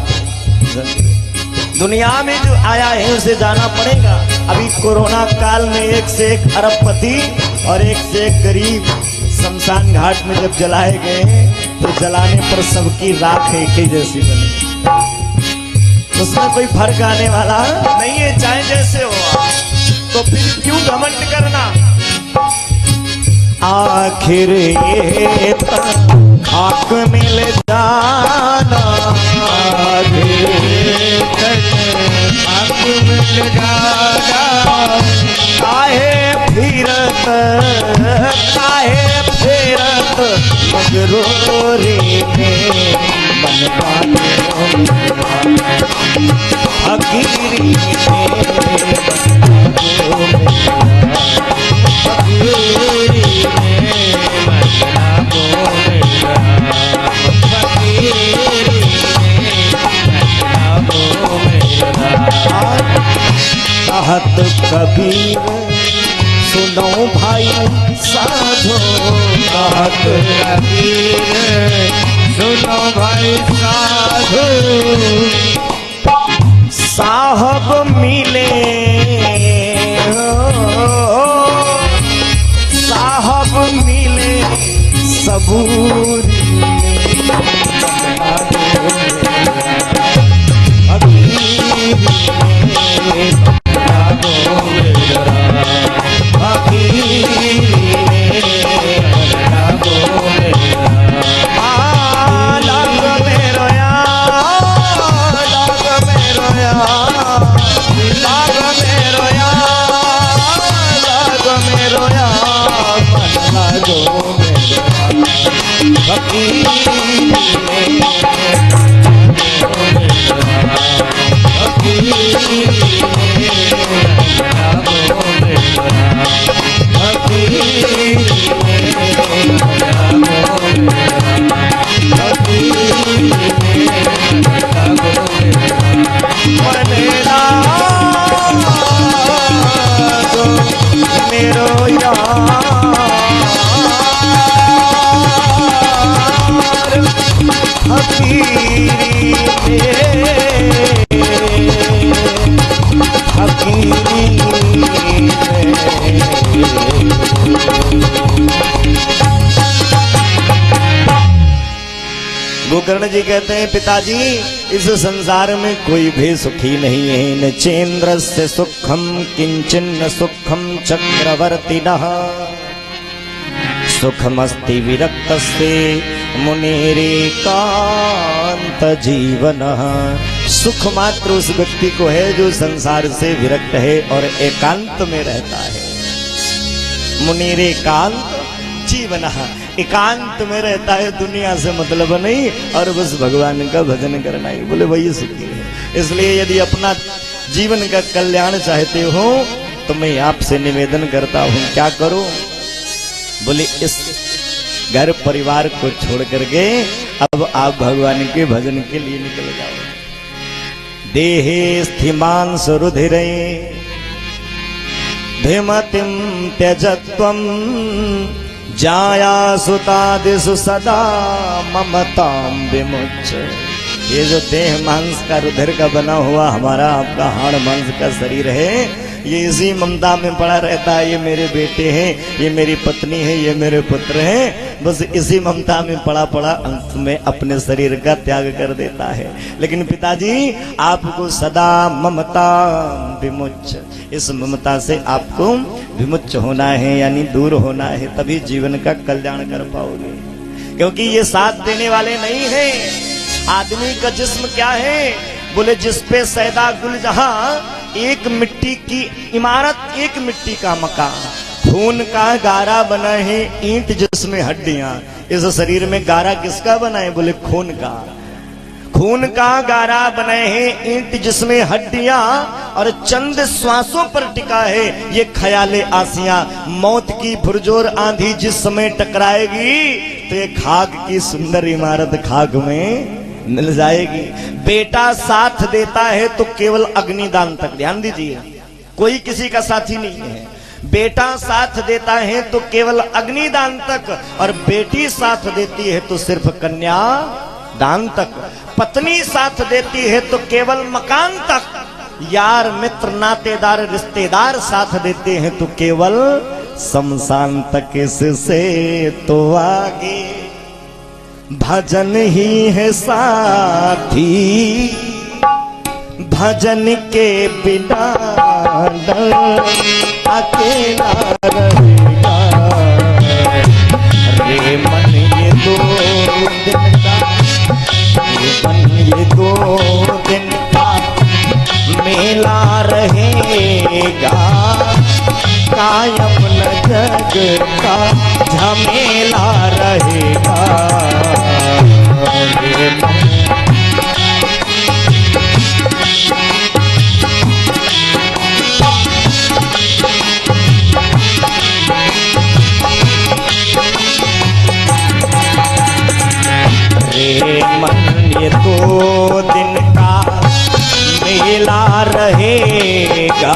दुनिया में जो आया है उसे जाना पड़ेगा। अभी कोरोना काल में एक से एक अरबपति और एक से एक गरीब शमशान घाट में जब जलाए गए तो जलाने पर सबकी राख एक ही जैसी बनी, उसमें कोई फर्क आने वाला नहीं है, चाहे जैसे हो। तो फिर क्यों घमंड करना। आखिर ये खाक मिल जाना, आखिर ये खाक मिल जाना, काहे फिरत मगरोरी में बनवाने फकीरी कहत कबीर सुनो भाई साधो, कहत कबीर सुनो भाई साधो, साहब मिले साहब मिले सबूरी गोकर्ण जी कहते हैं पिताजी इस संसार में कोई भी सुखी नहीं है, न चेन्द्र से सुखम किंचन सुखम चक्रवर्तिनः, सुखमस्ति विरक्त से मुनेरेकांत जीवनः। सुख मात्र उस व्यक्ति को है जो संसार से विरक्त है और एकांत में रहता है। मुनेरेकांत जीवन एकांत में रहता है, दुनिया से मतलब नहीं, और बस भगवान का भजन करना ही, बोले वही सुखी है। इसलिए यदि अपना जीवन का कल्याण चाहते हो तो मैं आपसे निवेदन करता हूं, क्या करो? बोले इस घर परिवार को छोड़ करके अब आप भगवान के भजन के लिए निकल जाओ। देहे स्थिमान सुरुधिरे धिमतिम त्यजत्वम जाया सुतादिषु सदा ममताम विमुच। ये जो देह मांस का रुधिर का बना हुआ हमारा आपका हाड़ मांस का शरीर है, ये इसी ममता में पड़ा रहता है। ये मेरे बेटे हैं, ये मेरी पत्नी है, ये मेरे पुत्र हैं, बस इसी ममता में पड़ा पड़ा अंत में अपने शरीर का त्याग कर देता है। लेकिन पिताजी आपको सदा ममता विमुच, इस ममता से आपको विमुच होना है, यानी दूर होना है, तभी जीवन का कल्याण कर पाओगे। क्योंकि ये साथ देने वाले नहीं है। आदमी का जिस्म क्या है? बोले जिस पे सैदा गुल जहां, एक मिट्टी की इमारत, एक मिट्टी का मकान, खून का गारा बना है, ईंट जिसमें हड्डियां। इस शरीर में गारा किसका बना है? बोले खून का। खून का गारा बने हैं, ईंट जिसमें हड्डियां, और चंद श्वासों पर टिका है ये ख्याले आसियां। मौत की पुरजोर आंधी जिस समय टकराएगी तो ये खाक की सुंदर इमारत खाक में मिल जाएगी। बेटा साथ देता है तो केवल अग्निदान तक, ध्यान दीजिए, कोई किसी का साथी नहीं है। बेटा साथ देता है तो केवल अग्निदान तक, और बेटी साथ देती है तो सिर्फ कन्या दान तक। पत्नी साथ देती है तो केवल मकान तक। यार मित्र नातेदार रिश्तेदार साथ देते हैं तो केवल शमशान तक। इससे तो आगे भजन ही है साथी, भजन के बिना अकेला रहेगा। रे मन ये दो दिन का, रे मन ये दो दिन का मेला रहेगा। कायम न जग का झमेला रहेगा। रे मन ये दो दिन का मेला रहेगा।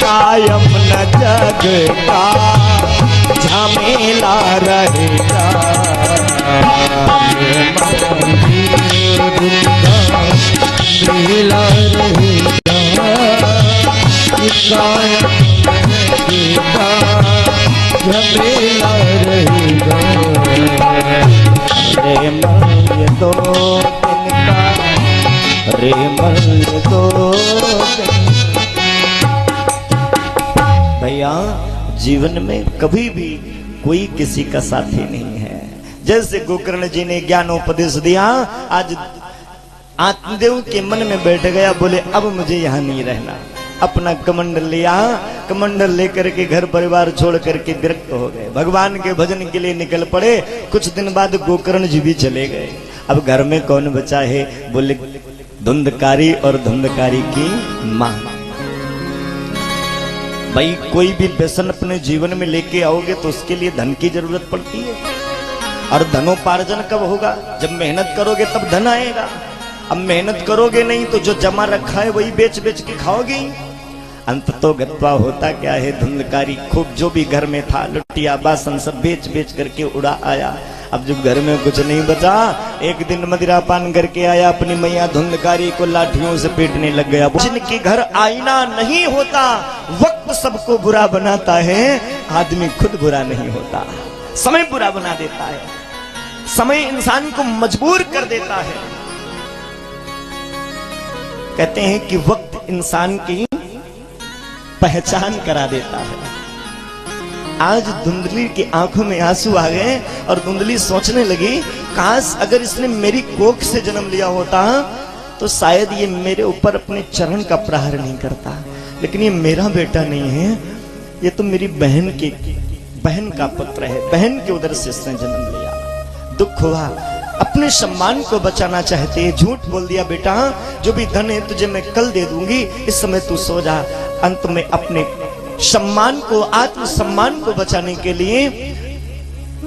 कायम न जग का झमेला रहेगा। मेला रहेगा, झमेला रहेगा। रे मन ये दो दिन का, रे मन ये दो दिन। भैया जीवन में कभी भी कोई किसी का साथी नहीं है। जैसे गोकर्ण जी ने ज्ञानोपदेश दिया, आज आत्मदेव के मन में बैठ गया, बोले अब मुझे यहाँ नहीं रहना। अपना कमंडल लिया, कमंडल लेकर के घर परिवार छोड़ करके विरक्त हो गए, भगवान के भजन के लिए निकल पड़े। कुछ दिन बाद गोकर्ण जी भी चले गए। अब घर में कौन बचा है? बोले धुंधकारी और धुंधकारी की मां। भाई कोई भी व्यसन अपने जीवन में लेके आओगे तो उसके लिए धन की जरूरत पड़ती है, और धनोपार्जन कब होगा? जब मेहनत करोगे तब धन आएगा। अब मेहनत करोगे नहीं तो जो जमा रखा है वही बेच बेच के खाओगे। अंत तो गत्वा होता क्या है? धुंधकारी खूब जो भी घर में था, लुटिया बासन सब बेच बेच करके उड़ा आया। अब जब घर में कुछ नहीं बचा, एक दिन मदिरा पान करके आया, अपनी मैया धुंधकारी को लाठियों से पीटने लग गया। जिनके घर आईना नहीं होता, वक्त सबको बुरा बनाता है, आदमी खुद बुरा नहीं होता। समय बुरा बना देता है, समय इंसान को मजबूर कर देता है। कहते हैं कि वक्त इंसान की पहचान करा देता है। आज धुंधली की आंखों में आंसू आ गए और धुंधली सोचने लगी, काश अगर इसने मेरी कोख से जन्म लिया होता तो शायद ये मेरे ऊपर अपने चरण का प्रहार नहीं करता। लेकिन ये मेरा बेटा नहीं है, ये तो मेरी बहन की बहन का पुत्र है, बहन के उदर से इसने जन्म लिया। दुख हुआ, अपने सम्मान को बचाना चाहते, झूठ बोल दिया, बेटा जो भी धन है तुझे मैं कल दे दूंगी, इस समय तू सो जा। अंत में अपने सम्मान को, आत्म सम्मान को बचाने के लिए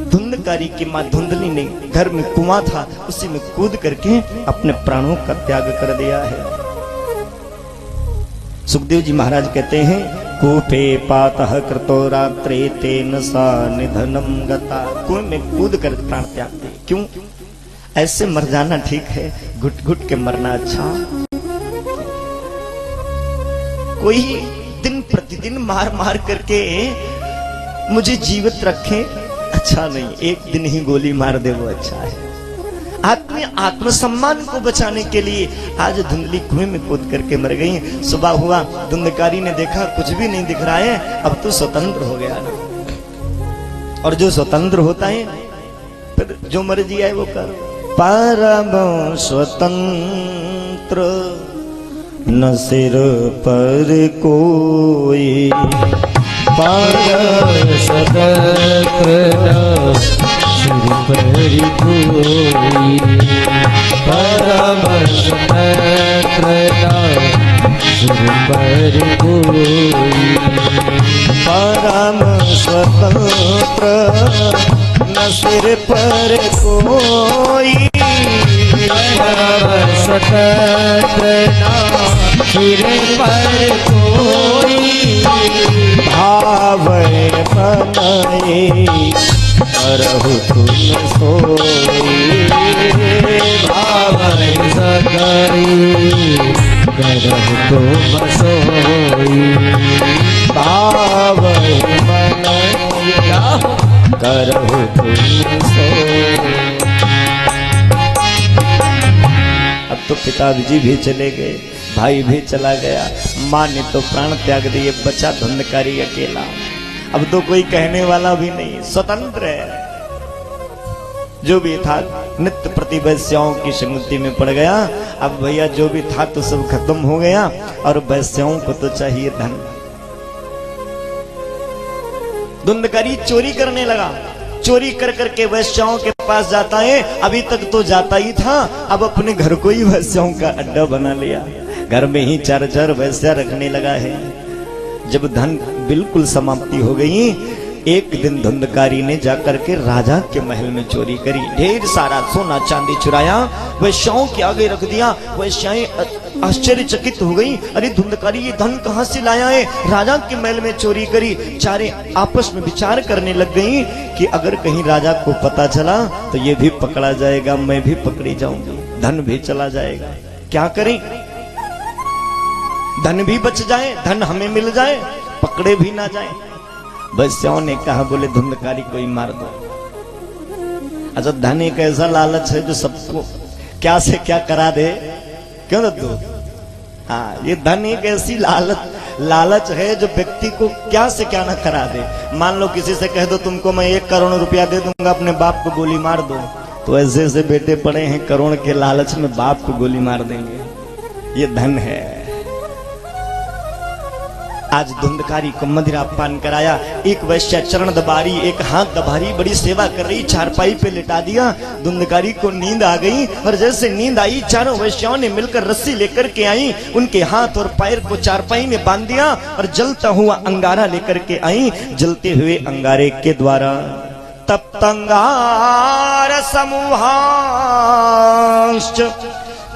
धुंधकारी की मां धुंधली ने घर में कुआं था, उसी में कूद करके अपने प्राणों का त्याग कर दिया है। सुखदेव जी महाराज कहते हैं, कूपे पातः कृतो रात्रे तेन सा निधनम गता। कुएं में कूद कर प्राण त्याग दे। क्यों? ऐसे मर जाना ठीक है, घुट घुट के मरना अच्छा। कोई दिन प्रतिदिन मार मार करके मुझे जीवित रखे, अच्छा नहीं। एक दिन ही गोली मार दे वो अच्छा है। अपने आत्मसम्मान को बचाने के लिए आज धुंधली कुएं में कूद करके मर गई। सुबह हुआ, धुंधकारी ने देखा कुछ भी नहीं दिख रहा है, अब तो स्वतंत्र हो गया ना। और जो स्वतंत्र होता है फिर जो मर्जी आए वो कर। परम स्वतंत्र न सिर पर कोई, परम स्वतंत्र सिर पर कोई, परम स्वतंत्र सिर पर कोई, परम स्वतंत्र न सिर पर कोई, परम स्वतंत्र सिर पर कोई, भाव बनाए करहु तुम सोई, भाव सगाई करहु तुम सोई, भाव बनाए करहु तुम सोई। अब तो पिताजी भी चले गए, भाई भी चला गया, माँ ने तो प्राण त्याग दिए, बचा धुंधकारी अकेला। अब तो कोई कहने वाला भी नहीं, स्वतंत्र है। जो भी था नित्य प्रति वैश्याओं की संगति में पड़ गया। अब भैया जो भी था तो सब खत्म हो गया, और वैश्याओं को तो चाहिए धन। धुंधकारी चोरी करने लगा, चोरी कर करके वैश्याओं के पास जाता है। अभी तक तो जाता ही था, अब अपने घर को ही वैश्याओं का अड्डा बना लिया। घर में ही 4-4 वैश्या रखने लगा है। जब धन बिल्कुल समाप्ति हो गई, एक दिन धुंधकारी ने जाकर के राजा के महल में चोरी करी। ढेर सारा सोना चांदी चुराया, वैश्याओं के आगे रख दिया। वैश्याएं आश्चर्यचकित हो गई, अरे धुंधकारी ये धन कहां से लाया है? राजा के महल में चोरी करी। चारे आपस में विचार करने लग गई कि अगर कहीं राजा को पता चला तो ये भी पकड़ा जाएगा, मैं भी पकड़ी जाऊंगी, धन भी चला जाएगा। क्या करें? धन भी बच जाए, धन हमें मिल जाए, पकड़े भी ना जाए। वैश्याओं ने कहा, बोले धुंधकारी को ही मार दो। अच्छा, धन एक ऐसा लालच है जो सबको क्या से क्या करा दे, क्यों दद्दू? हाँ, ये धन एक ऐसी लालच है जो व्यक्ति को क्या से क्या ना करा दे। मान लो किसी से कह दो तुमको मैं 1 करोड़ रुपया दे दूंगा, अपने बाप को गोली मार दो, तो ऐसे ऐसे बेटे पड़े हैं करोड़ के लालच में बाप को गोली मार देंगे। ये धन है। आज धुंधकारी को मदिरा पान कराया। एक वैश्या चरण दबारी, एक हाथ दबारी, बड़ी सेवा कर रही, चारपाई पे लिटा दिया। धुंधकारी को नींद आ गई, और जैसे नींद आई चारों वैश्याओं ने मिलकर रस्सी लेकर के आई, उनके हाथ और पैर को चारपाई में बांध दिया और जलता हुआ अंगारा लेकर के आई। जलते हुए अंगारे के द्वारा तप्त अंगार समूहांश्च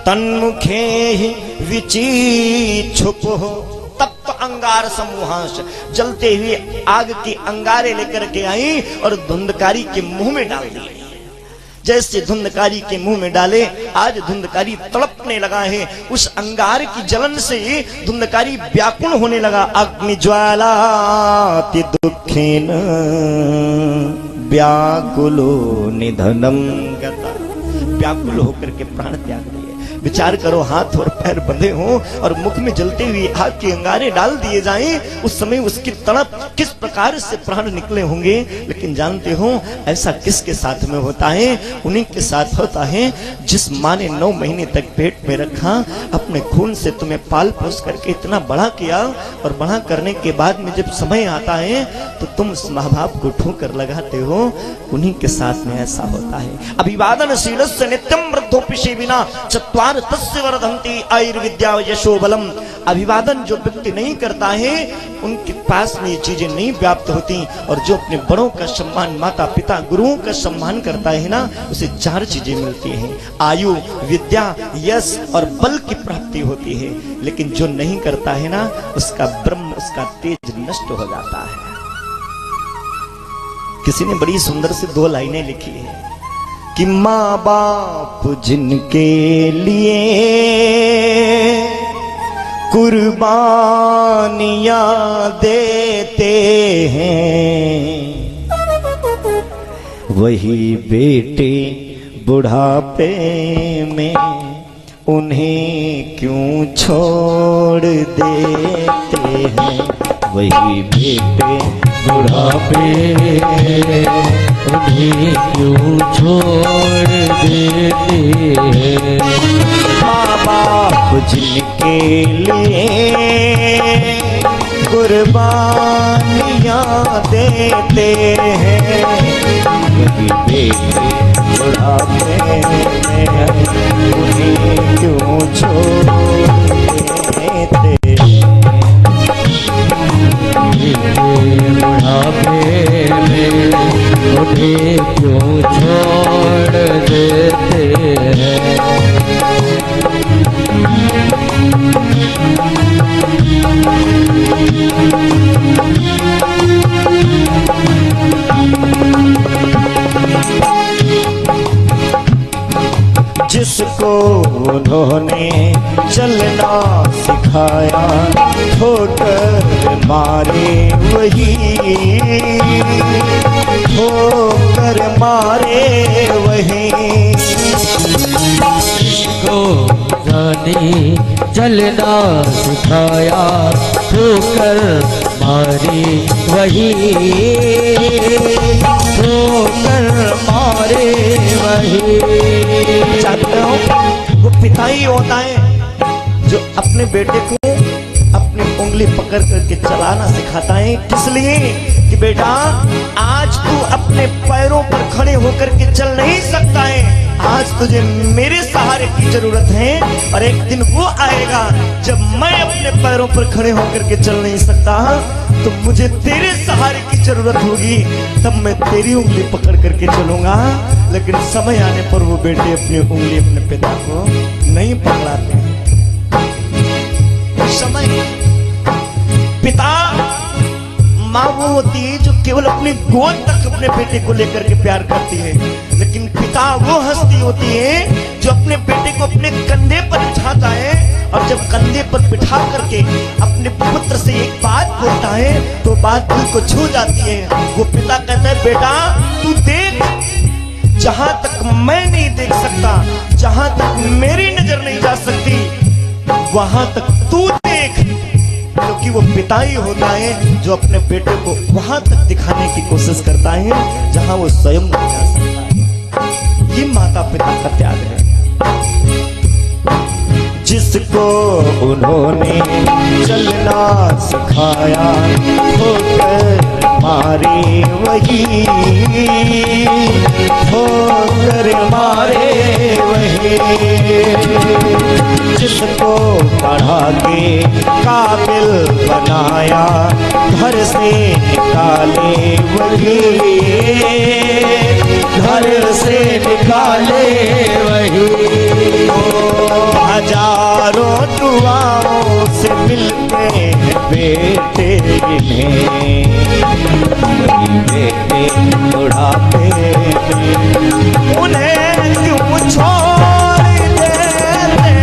तन्मुखे ही विचिक्षुप हो। तप्त अंगार समूहांश, जलते हुए आग के अंगारे लेकर के आई और धुंधकारी के मुंह में डाल दिए। जैसे धुंधकारी के मुंह में डाले, आज धुंधकारी तड़पने लगा है। उस अंगार की जलन से धुंधकारी व्याकुल होने लगा। अग्नि ज्वालाति दुखेन व्याकुलो निधनम गता। व्याकुल होकर के प्राण त्याग दिए। विचार करो, हाथ और पैर बंधे हों और मुख में जलते हुए आग के अंगारे डाल दिए जाएं, उस समय उसकी तड़प किस प्रकार से प्राण निकले होंगे। लेकिन जानते हो ऐसा किसके साथ में होता है? उन्हीं के साथ होता है जिस माँ ने 9 महीने तक पेट में रखा, अपने खून से तुम्हें पाल पोस करके इतना बड़ा किया, और बड़ा करने के बाद में जब समय आता है तो तुम उस माँ बाप को ठोकर लगाते हो। उन्हीं के साथ में ऐसा होता है। अभिवादन शीलस्य नित्यम वृद्धोपि सेविना चत्वार तस्य वर्धन्ति आयुर्विद्या यशो बलम। अभिवादन जो व्यक्ति नहीं करता है उनके पास में ये चीजें नहीं व्याप्त होती, और जो अपने बड़ों का सम्मान, माता पिता गुरुओं का सम्मान करता है ना, उसे 4 चीजें मिलती हैं, आयु, विद्या, यश और बल की प्राप्ति होती है। लेकिन जो नहीं करता है ना, उसका ब्रह्म, उसका तेज नष्ट हो जाता है। किसी ने बड़ी सुंदर से 2 लाइनें लिखी है कि माँ बाप जिनके लिए कुर्बानियां देते हैं, वही बेटे बुढ़ापे में उन्हें क्यों छोड़ देते हैं। वही बेटे बुढ़ापे उन्हें क्यों छोड़ देते हैं। माँ बाप जिनके लिए कुर्बानियां देते हैं, वही बेटे बुढ़ापे में उन्हें क्यों छोड़ देते हैं। बुढ़ापे में उन्हें क्यों छोड़ देते हैं। जिसको उन्होंने चलना सिखाया, ठोकर मारे वही, ठोकर मारे वही। जिसको जाने चलना सिखाया, ठोकर मारे वही, ठोकर मारे वही। जानते हो वो पिता ही होता है जो अपने बेटे को अपनी उंगली पकड़ करके चलाना सिखाता है। किस लिए? कि बेटा आज तू अपने पैरों पर खड़े होकर के चल नहीं सकता है, आज तुझे मेरे सहारे की जरूरत है, और एक दिन वो आएगा जब मैं अपने पैरों पर खड़े होकर के चल नहीं सकता, तो मुझे तेरे सहारे की जरूरत होगी, तब मैं तेरी उंगली पकड़ करके चलूंगा। लेकिन समय आने पर वो बेटे अपनी उंगली अपने पिता को नहीं पकड़ाते। समय पिता, माँ वो होती है जो केवल अपनी गोद तक अपने बेटे को लेकर के प्यार करती है, लेकिन पिता वो हस्ती होती है जो अपने बेटे को अपने कंधे पर बिठाता है, और जब कंधे पर बिठा करके अपने पुत्र से एक बात बोलता है तो बात दिल को छू जाती है। वो पिता कहता है बेटा तू देख, जहां तक मैं नहीं देख सकता, जहां तक मेरी नजर नहीं जा सकती, वहां तक तू देख। क्योंकि वो पिता ही होता है जो अपने बेटे को वहां तक दिखाने की कोशिश करता है जहां वो स्वयं नहीं जा सकता। ये माता पिता का त्याग है। जिसको उन्होंने चलना सिखाया, ठोकर मारे वही, ठोकर मारे वही। जिसको पढ़ा के काबिल बनाया, घर से निकाले वही, घर से निकाले वही। हजारों दुआओं से मिलते हैं बेटे इन्हें, वही बेटे बुढ़ापे में उन्हें क्यों छोड़ देते हैं।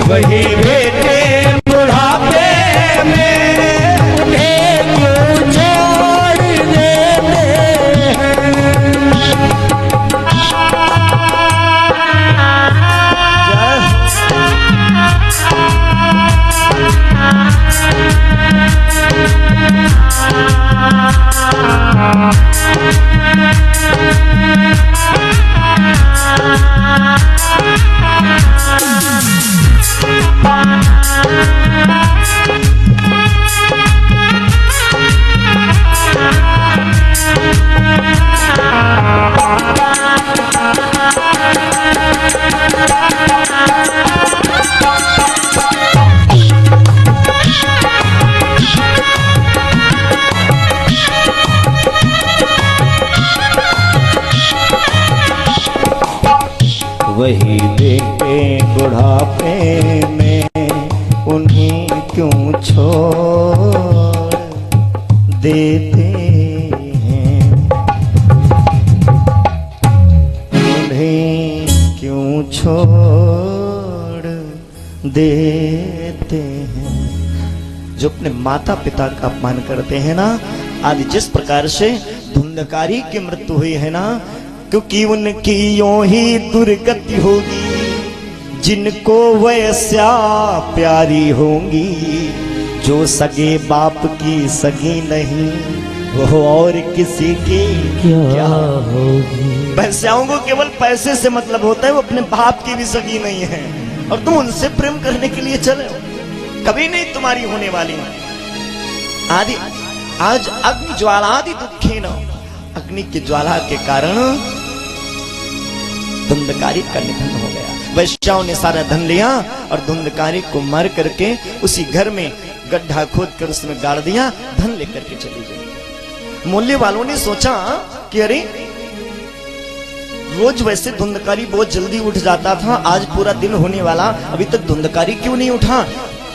वही बेटे बुढ़ापे में उन्हें क्यों छोड़ देते हैं। वही बेटे बुढ़ापे में उन्हें क्यों छोड़ देते हैं, उन्हें क्यों छोड़ देते हैं। जो अपने माता पिता का अपमान करते हैं ना, आज जिस प्रकार से धुंधकारी की मृत्यु हुई है ना, क्योंकि उनकी यूं ही दुर्गति होगी जिनको वैसा प्यारी होंगी, जो सगे बाप की सगी नहीं वो और किसी की क्या होगी। वैश्याओं को केवल पैसे से मतलब होता है, वो अपने बाप की भी सगी नहीं है और तुम उनसे प्रेम करने के लिए चले हो, कभी नहीं तुम्हारी होने वाली। आदि आज अग्नि ज्वालादि दुखे न, अग्नि की ज्वाला के कारण धुंधकारी का निधन हो गया। वैश्याओं ने सारा धन लिया और धुंधकारी को मार करके उसी घर में गड्ढा खोद कर उसमें गाड़ दिया, धन लेकर के चली गई। मोहल्ले वालों ने सोचा कि अरे रोज वैसे धुंधकारी बहुत जल्दी उठ जाता था, आज पूरा दिन होने वाला, अभी तक धुंधकारी क्यों नहीं उठा,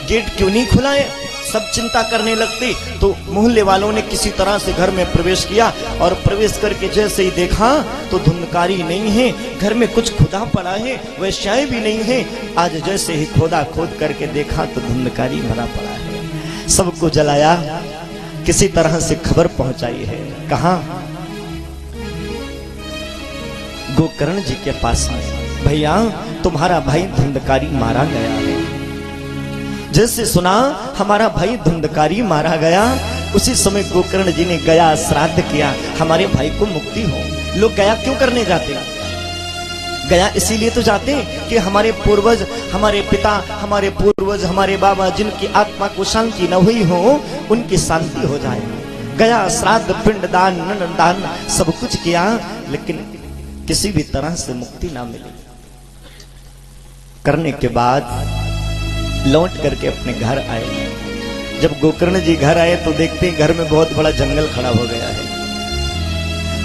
गेट क्यों नहीं खुला है, सब चिंता करने लगते। तो मोहल्ले वालों ने किसी तरह से घर में प्रवेश किया और प्रवेश करके जैसे ही देखा तो धुंधकारी नहीं है, घर में कुछ खुदा पड़ा है, वैश्याएं भी नहीं है। आज जैसे ही खोदा खोद करके देखा तो धुंधकारी मरा पड़ा है। सबको जलाया, किसी तरह से खबर पहुंचाई है, कहा गोकर्ण जी के पास में, भैया तुम्हारा भाई धुंधकारी मारा गया है। जैसे सुना हमारा भाई धुंधकारी मारा गया, उसी समय गोकर्ण जी ने गया श्राद्ध किया, हमारे भाई को मुक्ति हो। लोग गया क्यों करने जाते? गया इसीलिए तो जाते कि हमारे पूर्वज, हमारे पिता, हमारे पूर्वज, हमारे बाबा जिनकी आत्मा को शांति न हुई हो उनकी शांति हो जाए। गया श्राद्ध, पिंडदान, नन्नदान सब कुछ किया, लेकिन किसी भी तरह से मुक्ति ना मिली। करने के बाद लौट करके अपने घर आए। जब गोकर्ण जी घर आए तो देखते घर में बहुत बड़ा जंगल खड़ा हो गया है,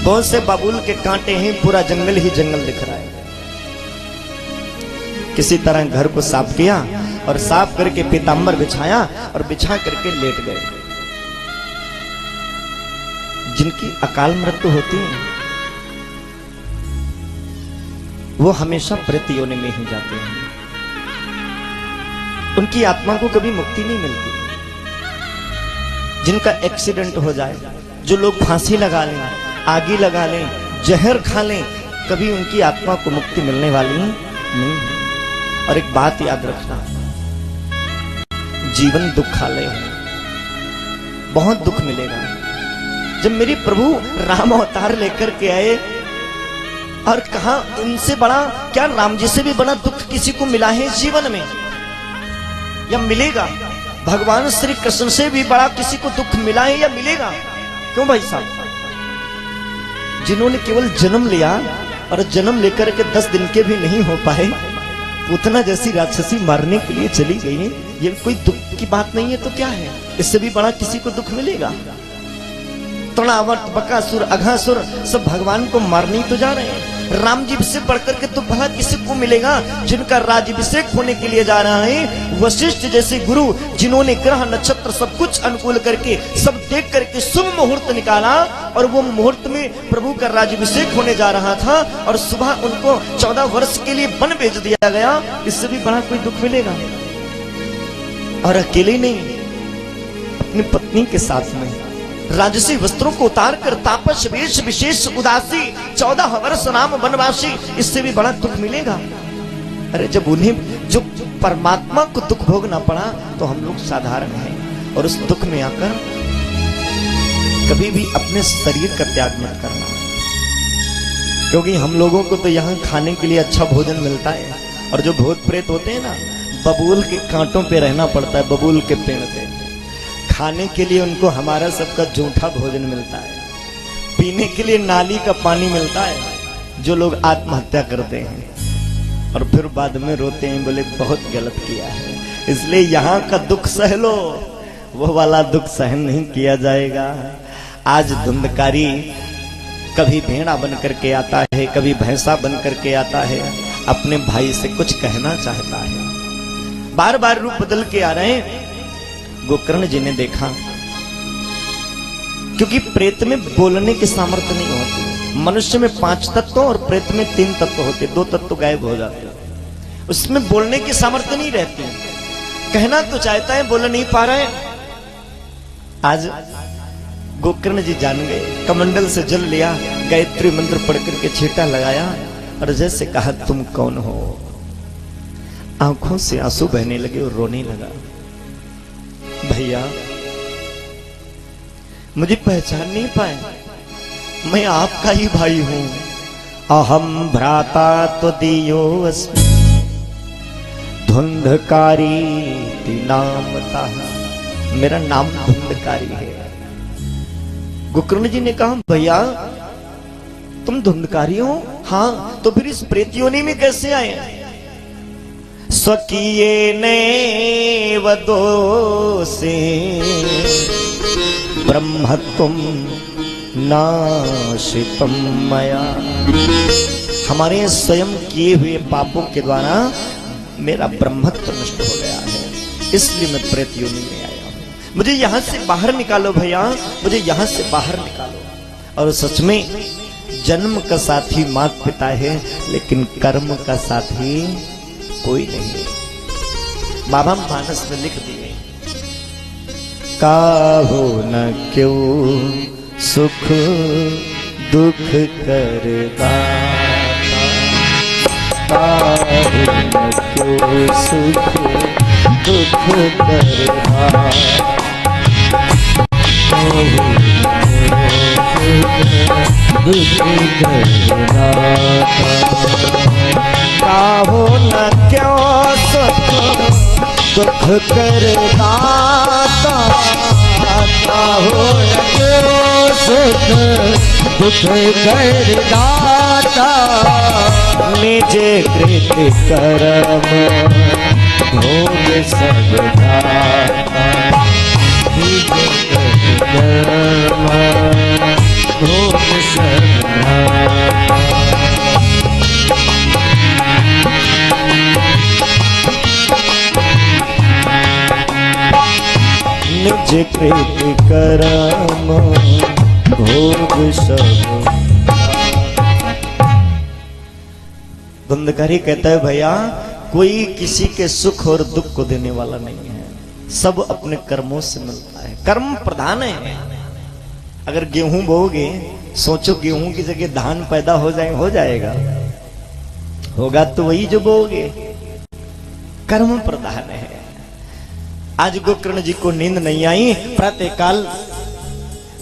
बहुत से बबूल के कांटे हैं, पूरा जंगल ही जंगल दिख रहा है। किसी तरह घर को साफ किया और साफ करके पीतांबर बिछाया और बिछा करके लेट गए। जिनकी अकाल मृत्यु होती है वो हमेशा प्रेत योनि में ही जाते हैं, उनकी आत्मा को कभी मुक्ति नहीं मिलती। जिनका एक्सीडेंट हो जाए, जो लोग फांसी लगा लें, आगी लगा लें, जहर खा लें, कभी उनकी आत्मा को मुक्ति मिलने वाली नहीं है। और एक बात याद रखना, जीवन दुखालय है, बहुत दुख मिलेगा। जब मेरे प्रभु राम अवतार लेकर के आए और कहा इनसे बड़ा क्या, राम जी से भी बड़ा दुख किसी को मिला है जीवन में या मिलेगा? भगवान श्री कृष्ण से भी बड़ा किसी को दुख मिला है या मिलेगा? क्यों भाई साहब? जिन्होंने केवल जन्म लिया और जन्म लेकर के 10 दिन के भी नहीं हो पाए, उतना जैसी राक्षसी मारने के लिए चली गई, ये कोई दुख की बात नहीं है तो क्या है? इससे भी बड़ा किसी को दुख मिलेगा? तृणावर्त, बकासुर, अघासुर सब भगवान को मारने ही तो जा रहे हैं। राम जी से बढ़कर के तो भला किसी को मिलेगा जिनका राज्याभिषेक होने के लिए जा रहा है। वशिष्ठ जैसे गुरु जिन्होंने ग्रह नक्षत्र सब कुछ अनुकूल करके सब देख करके शुभ मुहूर्त निकाला और वो मुहूर्त में प्रभु का राज्याभिषेक होने जा रहा था और सुबह उनको 14 वर्ष के लिए वन भेज दिया गया, इससे भी बड़ा कोई दुख मिलेगा? और अकेले नहीं, अपनी पत्नी के साथ में राजसी वस्त्रों को उतार कर तापस वेश विशेष उदासी 14 वर्ष राम वनवासी, इससे भी बड़ा दुख मिलेगा? अरे जब उन्हें जो परमात्मा को दुख भोगना पड़ा तो हम लोग साधारण हैं। और उस दुख में आकर कभी भी अपने शरीर का त्याग मत करना, क्योंकि हम लोगों को तो यहाँ खाने के लिए अच्छा भोजन मिलता है और जो भूत प्रेत होते हैं ना, बबूल के कांटों पे रहना पड़ता है, बबूल के पेड़ पे। खाने के लिए उनको हमारा सबका जूठा भोजन मिलता है, पीने के लिए नाली का पानी मिलता है। जो लोग आत्महत्या करते हैं और फिर बाद में रोते हैं, बोले बहुत गलत किया है, इसलिए यहाँ का दुख सह लो, वो वाला दुख सहन नहीं किया जाएगा। आज धुंधकारी कभी भेड़ा बन करके आता है, कभी भैंसा बन करके आता है, अपने भाई से कुछ कहना चाहता है। बार बार रूप बदल के आ रहे हैं। गोकर्ण जी ने देखा, क्योंकि प्रेत में बोलने की सामर्थ्य नहीं होती। मनुष्य में 5 तत्व और प्रेत में 3 तत्व होते, 2 तत्व गायब हो जाते हैं। उसमें बोलने की सामर्थ्य नहीं रहती। कहना तो चाहता है, बोल नहीं पा रहा है। आज गोकर्ण जी जान गए, कमंडल से जल लिया, गायत्री मंत्र पढ़ करके छींटा लगाया और जैसे कहा तुम कौन हो। आंखों से आंसू बहने लगे और रोने लगा। भैया मुझे पहचान नहीं पाए, मैं आपका ही भाई हूं। अहम भ्राता तो दियो अस्मि धुंधकारी नामता, मेरा नाम धुंधकारी है। गोकर्ण जी ने कहा भैया तुम धुंधकारी हो? हाँ, तो फिर इस प्रेत योनि में कैसे आए? स्वकीये ने वदोसे ब्रह्मत्वम नाशितम मया, हमारे स्वयं किए हुए पापों के द्वारा मेरा ब्रह्मत्व नष्ट हो गया है, इसलिए मैं प्रेत योनि में आया हूं। मुझे यहां से बाहर निकालो भैया, मुझे यहां से बाहर निकालो। और सच में जन्म का साथी माता पिता है, लेकिन कर्म का साथी कोई नहीं। बाबा मानस में लिख दिए, काहो न क्यों सुख दुख करता, काहो न क्यों सुख दुख करता, काहो न क्यों सुख दुख करता, काहो न क्यों सुख दुख करता, निज कृत कर्म भोग सब दाता, निज कृत कर्म भोग सब दाता। निज कृत कर्म भोग सब। धुंधकारी कहता है भैया कोई किसी के सुख और दुख को देने वाला नहीं है, सब अपने कर्मों से मिलता है, कर्म प्रधान है। अगर गेहूं बोओगे, सोचो गेहूं की जगह धान पैदा हो जाएगा, होगा तो वही जो बोओगे, कर्म प्रधान है। आज गोकर्ण जी को नींद नहीं आई। प्रातःकाल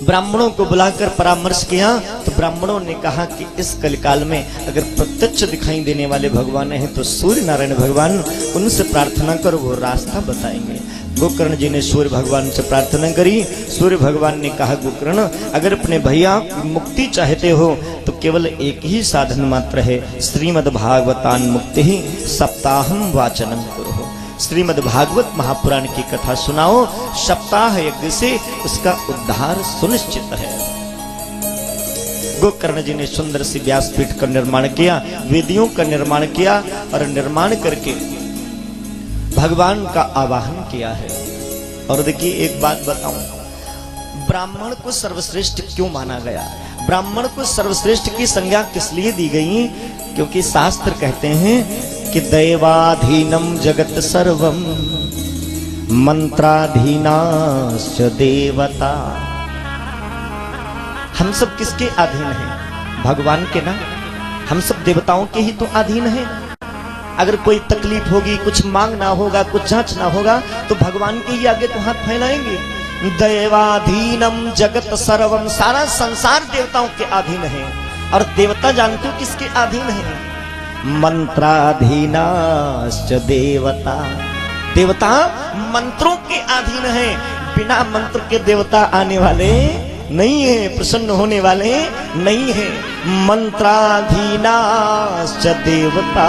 ब्राह्मणों को बुलाकर परामर्श किया तो ब्राह्मणों ने कहा कि इस कलिकाल में अगर प्रत्यक्ष दिखाई देने वाले भगवान हैं तो सूर्य नारायण भगवान, उनसे प्रार्थना करो, वो रास्ता बताएंगे। गोकर्ण जी ने सूर्य भगवान से प्रार्थना करी। सूर्य भगवान ने कहा गोकर्ण अगर अपने भैया की मुक्ति चाहते हो तो केवल एक ही साधन मात्र है, श्रीमद् भागवतान मुक्ति ही सप्ताहम वाचनम करो। श्रीमद् भागवत महापुराण की कथा सुनाओ, सप्ताह यज्ञ से उसका उद्धार सुनिश्चित है। गोकर्ण जी ने सुंदर सी व्यासपीठ का निर्माण किया, वेदियों का निर्माण किया और निर्माण करके भगवान का आवाहन किया है। और देखिए एक बात बताऊं, ब्राह्मण को सर्वश्रेष्ठ क्यों माना गया? ब्राह्मण को सर्वश्रेष्ठ की संज्ञा किस लिए दी गई? क्योंकि शास्त्र कहते हैं कि दैवाधीनम जगत सर्वम मंत्राधीनाश्च देवता। हम सब किसके अधीन हैं? भगवान के ना। हम सब देवताओं के ही तो अधीन हैं। अगर कोई तकलीफ होगी, कुछ मांगना होगा, कुछ जांचना होगा तो भगवान के ही आगे तो हाथ फैलाएंगे। दैवाधीनम जगत सर्वम, सारा संसार देवताओं के अधीन है। और देवता जानते हो किसके अधीन है? मंत्राधीनाश्च देवता। देवता मंत्रों के अधीन है, बिना मंत्र के देवता आने वाले नहीं है, प्रसन्न होने वाले नहीं है। मंत्राधीनाश्च देवता।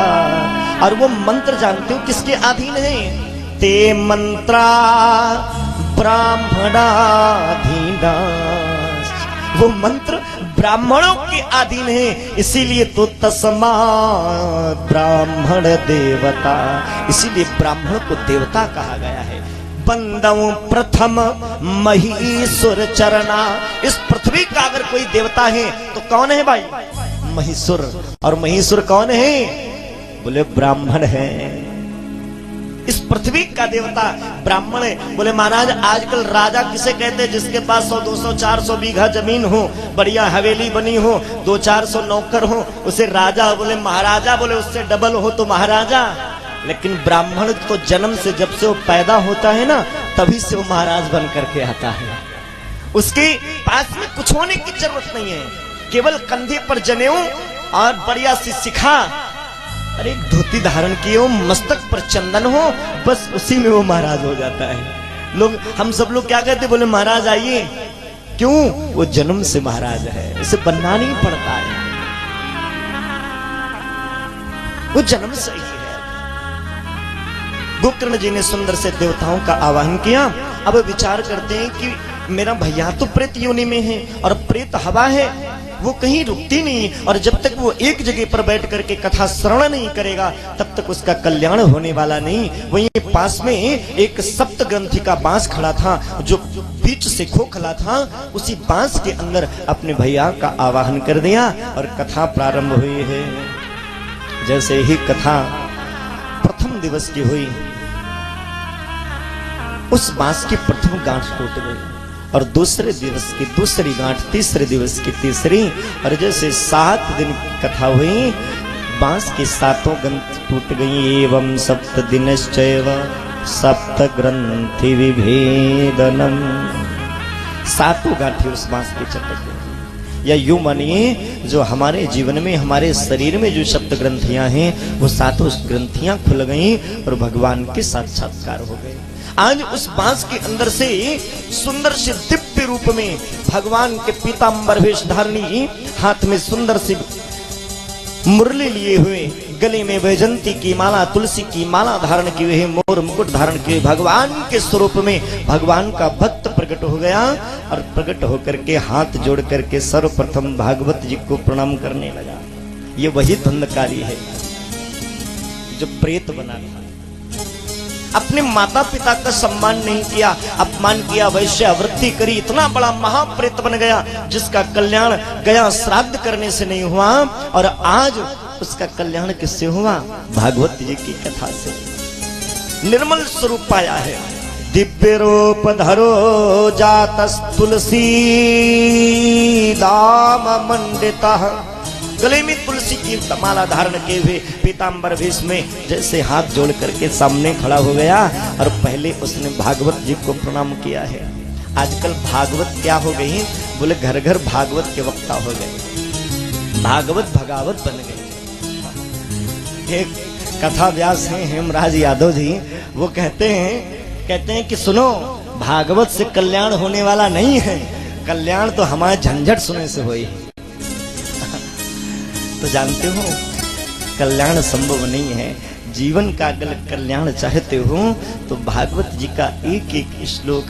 और वो मंत्र जानते हो किसके अधीन है? ते मंत्रा ब्राह्मणाधीना। वो मंत्र ब्राह्मणों के अधीन है, इसीलिए तो तस्मा ब्राह्मण देवता, इसीलिए ब्राह्मण को देवता कहा गया है। बंदव प्रथम महीसुर चरना, इस पृथ्वी का अगर कोई देवता है तो कौन है भाई? महीसुर। और महीसुर कौन है? बोले ब्राह्मण है। इस पृथ्वी का देवता ब्राह्मण है। बोले महाराज आजकल राजा किसे कहते हैं? जिसके पास 100, 200, 400 बीघा जमीन हो, बढ़िया हवेली बनी हो, 200-400 नौकर हो, उसे राजा। बोले महाराजा, बोले उससे डबल हो तो महाराजा। लेकिन ब्राह्मण तो जन्म से, जब से वो पैदा होता है ना, तभी से वो महाराज बन करके आता है। उसके पास में कुछ होने की जरूरत नहीं है, केवल कंधे पर जनेऊ और बढ़िया सी शिखा, अरे धोती धारण किए हो, मस्तक पर चंदन हो, बस उसी में वो महाराज हो जाता है। लोग, हम सब लोग क्या कहते? बोले महाराज आइए। क्यों? वो जन्म से महाराज है, उसे बनना नहीं पड़ता है, वो जन्म से ही है। गोकर्ण जी ने सुंदर से देवताओं का आवाहन किया। अब विचार करते हैं कि मेरा भैया तो प्रेत योनि में है और प्रेत हवा है, वो कहीं रुकती नहीं, और जब तक वो एक जगह पर बैठ करके कथा श्रवण नहीं करेगा तब तक उसका कल्याण होने वाला नहीं। वहीं पास में एक सप्त ग्रंथि का बांस खड़ा था जो बीच से खोखला था, उसी बांस के अंदर अपने भैया का आवाहन कर दिया और कथा प्रारंभ हुई है। जैसे ही कथा प्रथम दिवस की हुई, उस बांस की प्रथम गांठ टूट गई और दूसरे दिवस की दूसरी गांठ, तीसरे दिवस की तीसरी, और जैसे 7 दिन की कथा हुई, बांस की 7 ग्रंथि टूट गई। एवं सप्त दिनश्चैव सप्त ग्रंथि विभेदनम, 7 गांठें उस बांस की चटक गई। या यूं मानिए, जो हमारे जीवन में, हमारे शरीर में जो सप्त ग्रंथियां हैं, वो 7 ग्रंथियां खुल गई और भगवान के साक्षात्कार हो गए। आज उस बांस के अंदर से सुंदर से दिव्य रूप में भगवान के पीतांबर वेश धारणी, हाथ में सुंदर सी मुरली लिए हुए, गले में वैजंती की माला, तुलसी की माला धारण किए हुए, मोर मुकुट धारण किए भगवान के स्वरूप में भगवान का भक्त प्रकट हो गया और प्रकट होकर के हाथ जोड़ करके सर्वप्रथम भागवत जी को प्रणाम करने लगा। ये वही धुंधकारी है जो प्रेत बना था, अपने माता पिता का सम्मान नहीं किया, अपमान किया, वैश्यावृत्ति करी, इतना बड़ा महाप्रेत बन गया जिसका कल्याण गया श्राद्ध करने से नहीं हुआ, और आज उसका कल्याण किससे हुआ? भागवत जी की कथा से। निर्मल स्वरूप पाया है। दिव्य रूप धरो जातस तुलसी दाम मंडिता, गले में तुलसी की माला धारण किए हुए पीतांबर वेश में जैसे हाथ जोड़ करके सामने खड़ा हो गया और पहले उसने भागवत जी को प्रणाम किया है। आजकल भागवत क्या हो गई? बोले घर घर भागवत के वक्ता हो गए, भागवत भगावत बन गई। एक कथा व्यास हैं हेमराज यादव जी, वो कहते हैं कि सुनो, भागवत से कल्याण होने वाला नहीं है, कल्याण तो हमारे झंझट सुने से हुई। तो जानते हो कल्याण संभव नहीं है। जीवन का अगर कल्याण चाहते हो तो भागवत जी का एक एक श्लोक,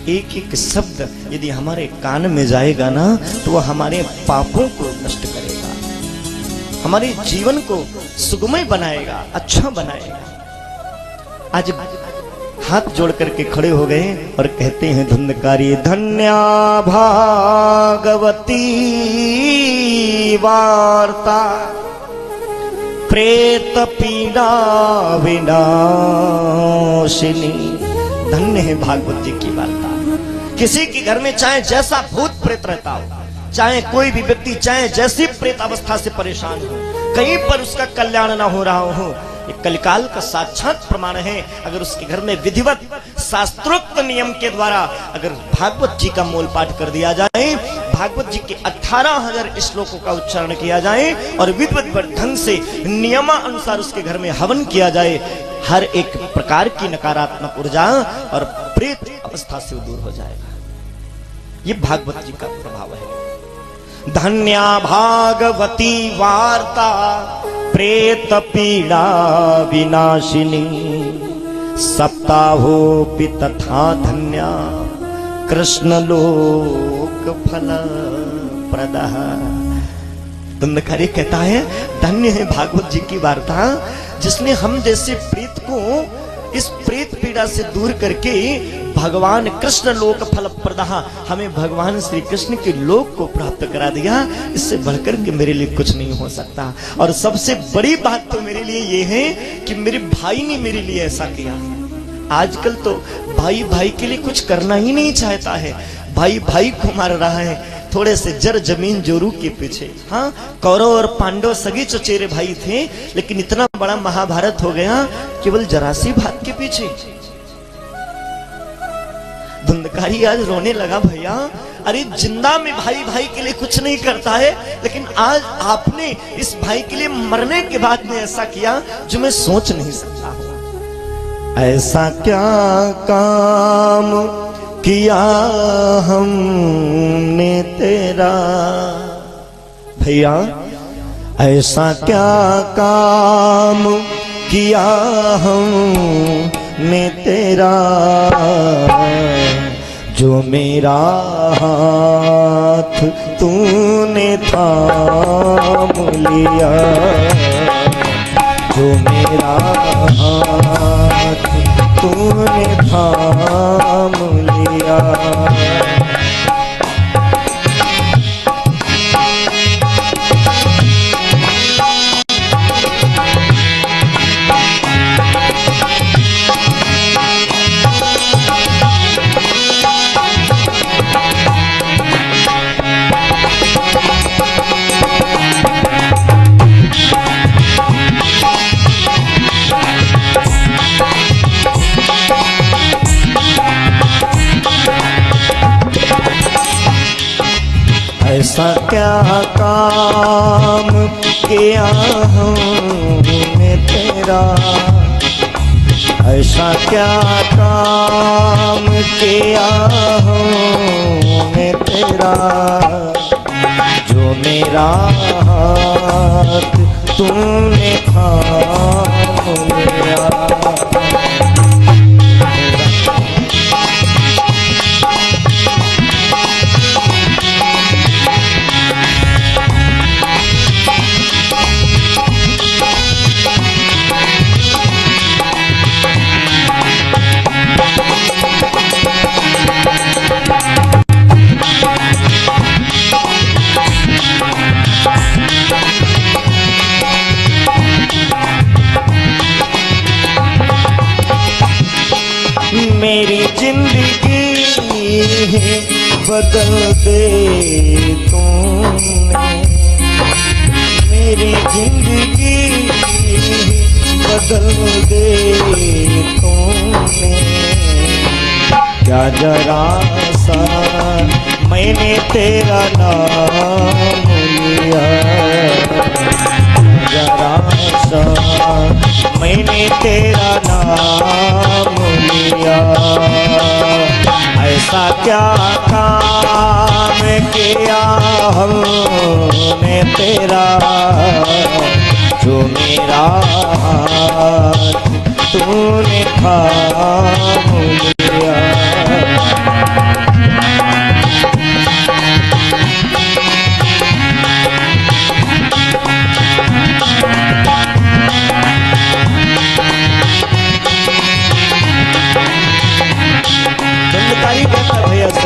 एक एक शब्द यदि हमारे कान में जाएगा ना, तो वह हमारे पापों को नष्ट करेगा, हमारे जीवन को सुगमय बनाएगा, अच्छा बनाएगा। आज हाथ जोड़ करके खड़े हो गए और कहते हैं धुंधकारी, धन्या भागवती वार्ता प्रेत पीड़ा विनाशिनी। धन्य है भागवत जी की वार्ता। किसी के घर में चाहे जैसा भूत प्रेत रहता हो, चाहे कोई भी व्यक्ति चाहे जैसी प्रेत अवस्था से परेशान हो, कहीं पर उसका कल्याण ना हो रहा हो, एक कलिकाल का साक्षात प्रमाण है। अगर उसके घर में विधिवत शास्त्रोक्त नियम के द्वारा अगर भागवत जी का मूल पाठ कर दिया जाए, भागवत जी के 18,000 श्लोकों का उच्चारण किया जाए और विधिवत ढंग से नियमानुसार उसके घर में हवन किया जाए, हर एक प्रकार की नकारात्मक ऊर्जा और प्रेत अवस्था से दूर हो जाएगा। ये भागवत जी का प्रभाव है। धन्या भागवती वार्ता प्रेत पीड़ा विनाशिनी, सप्ताहोपि तथा धन्या कृष्ण लोक फल प्रदः। धुंधकारी कहता है धन्य है भागवत जी की वार्ता जिसने हम जैसे प्रेत को इस प्रेत पीड़ा से दूर करके भगवान कृष्ण लोक फल प्रदः हमें भगवान श्री कृष्ण के लोक को प्राप्त करा दिया। इससे बढ़कर के मेरे लिए कुछ नहीं हो सकता। और सबसे बड़ी बात तो मेरे लिए ये है कि मेरे भाई ने मेरे लिए ऐसा किया। आजकल तो भाई भाई के लिए कुछ करना ही नहीं चाहता है, भाई भाई को मार रहा है थोड़े से जर जमीन जोरू के पीछे। हाँ, कौरव और पांडव सगे चचेरे भाई थे, लेकिन इतना बड़ा महाभारत हो गया केवल जरा सी बात के पीछे। धुंधकारी आज रोने लगा, भैया अरे जिंदा में भाई भाई के लिए कुछ नहीं करता है, लेकिन आज आपने इस भाई के लिए मरने के बाद में ऐसा किया जो मैं सोच नहीं सकता हूं। ऐसा क्या काम किया हमने तेरा, भैया ऐसा क्या काम किया हमने तेरा जो मेरा हाथ तूने थाम लिया, जो मेरा हाथ तूने थाम लिया। ऐसा क्या काम किया हमने तेरा, ऐसा क्या काम किया हमने तेरा जो मेरा हाथ तूने थाम लिया। मेरी जिंदगी बदल दे तूने, मेरी जिंदगी बदल दे तूने। क्या जरा सा मैंने तेरा नाम लिया, जरा सा मैंने तेरा नाम लिया। ऐसा क्या काम किया हमने तेरा जो मेरा हाथ तूने थाम लिया।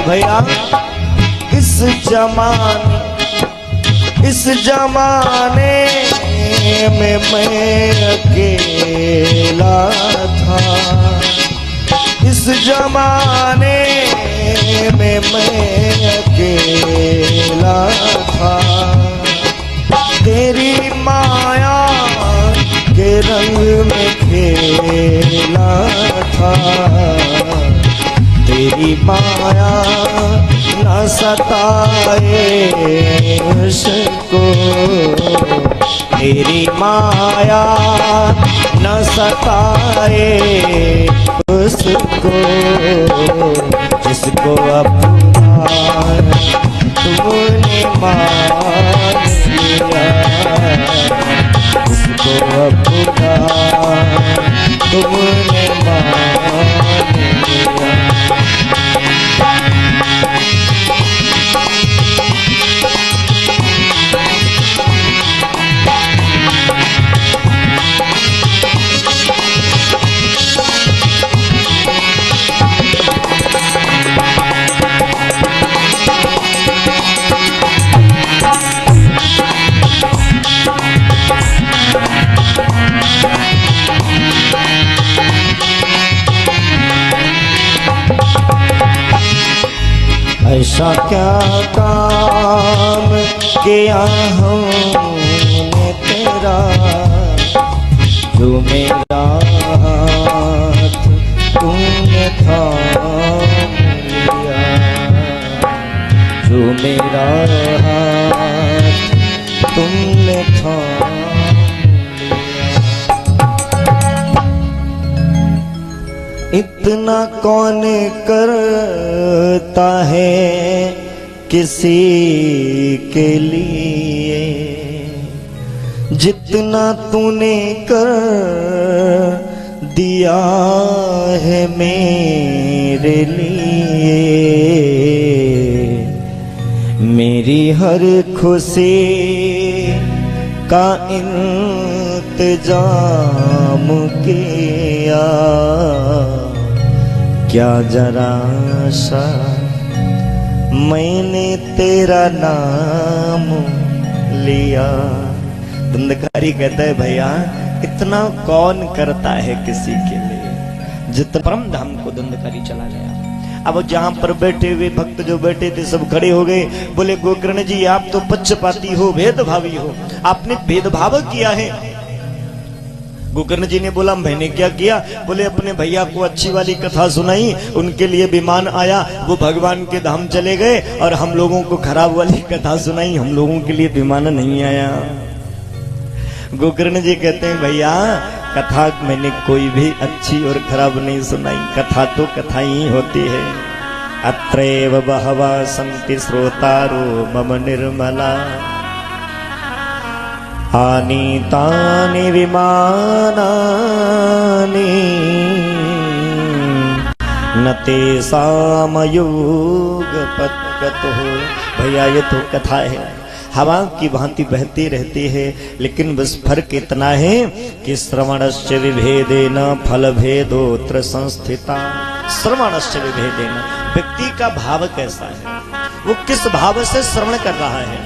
भैया इस जमाने में मैं अकेला था, इस जमाने में मैं अकेला था। तेरी माया के रंग में खेला था, तेरी माया न सताए उसको, तेरी माया न सताए उसको जिसको अपना तूने मान लिया, जिसको अपना तूने मान लिया। ऐसा क्या काम किया हमने तेरा, जो मेरा हाथ तुमने थाम लिया, जो मेरा हाथ तुमने थाम लिया। इतना कौन करता है किसी के लिए, जितना तूने कर दिया है मेरे लिए। मेरी हर खुशी का इंतजाम किया, क्या जरा सा मैंने तेरा नाम लिया। धुंधकारी कहता है भैया इतना कौन करता है किसी के लिए, जितना परम धाम को धुंधकारी चला गया। अब जहां पर बैठे हुए भक्त जो बैठे थे सब खड़े हो गए, बोले गोकर्ण जी आप तो पक्षपाती हो, भेदभावी हो, आपने भेदभाव किया है। गोकर्ण जी ने बोला मैंने क्या किया? बोले अपने भैया को अच्छी वाली कथा सुनाई, उनके लिए विमान आया, वो भगवान के धाम चले गए, और हम लोगों को खराब वाली कथा सुनाई, हम लोगों के लिए विमान नहीं आया। गोकर्ण जी कहते हैं भैया कथा मैंने कोई भी अच्छी और खराब नहीं सुनाई, कथा तो कथा ही होती है। अत्रैव बहवा सन्ति श्रोतारो मम निर्मला, आनीतानि विमानानि न तेषां योगपद्गतो। भैया ये तो कथा है, हवा की भांति बहती रहती है, लेकिन बस फर्क इतना है कि श्रवणस्य विभेदेन फल भेदोत्र संस्थिता। श्रवणस्य विभेदेन व्यक्ति का भाव कैसा है, वो किस भाव से श्रवण कर रहा है।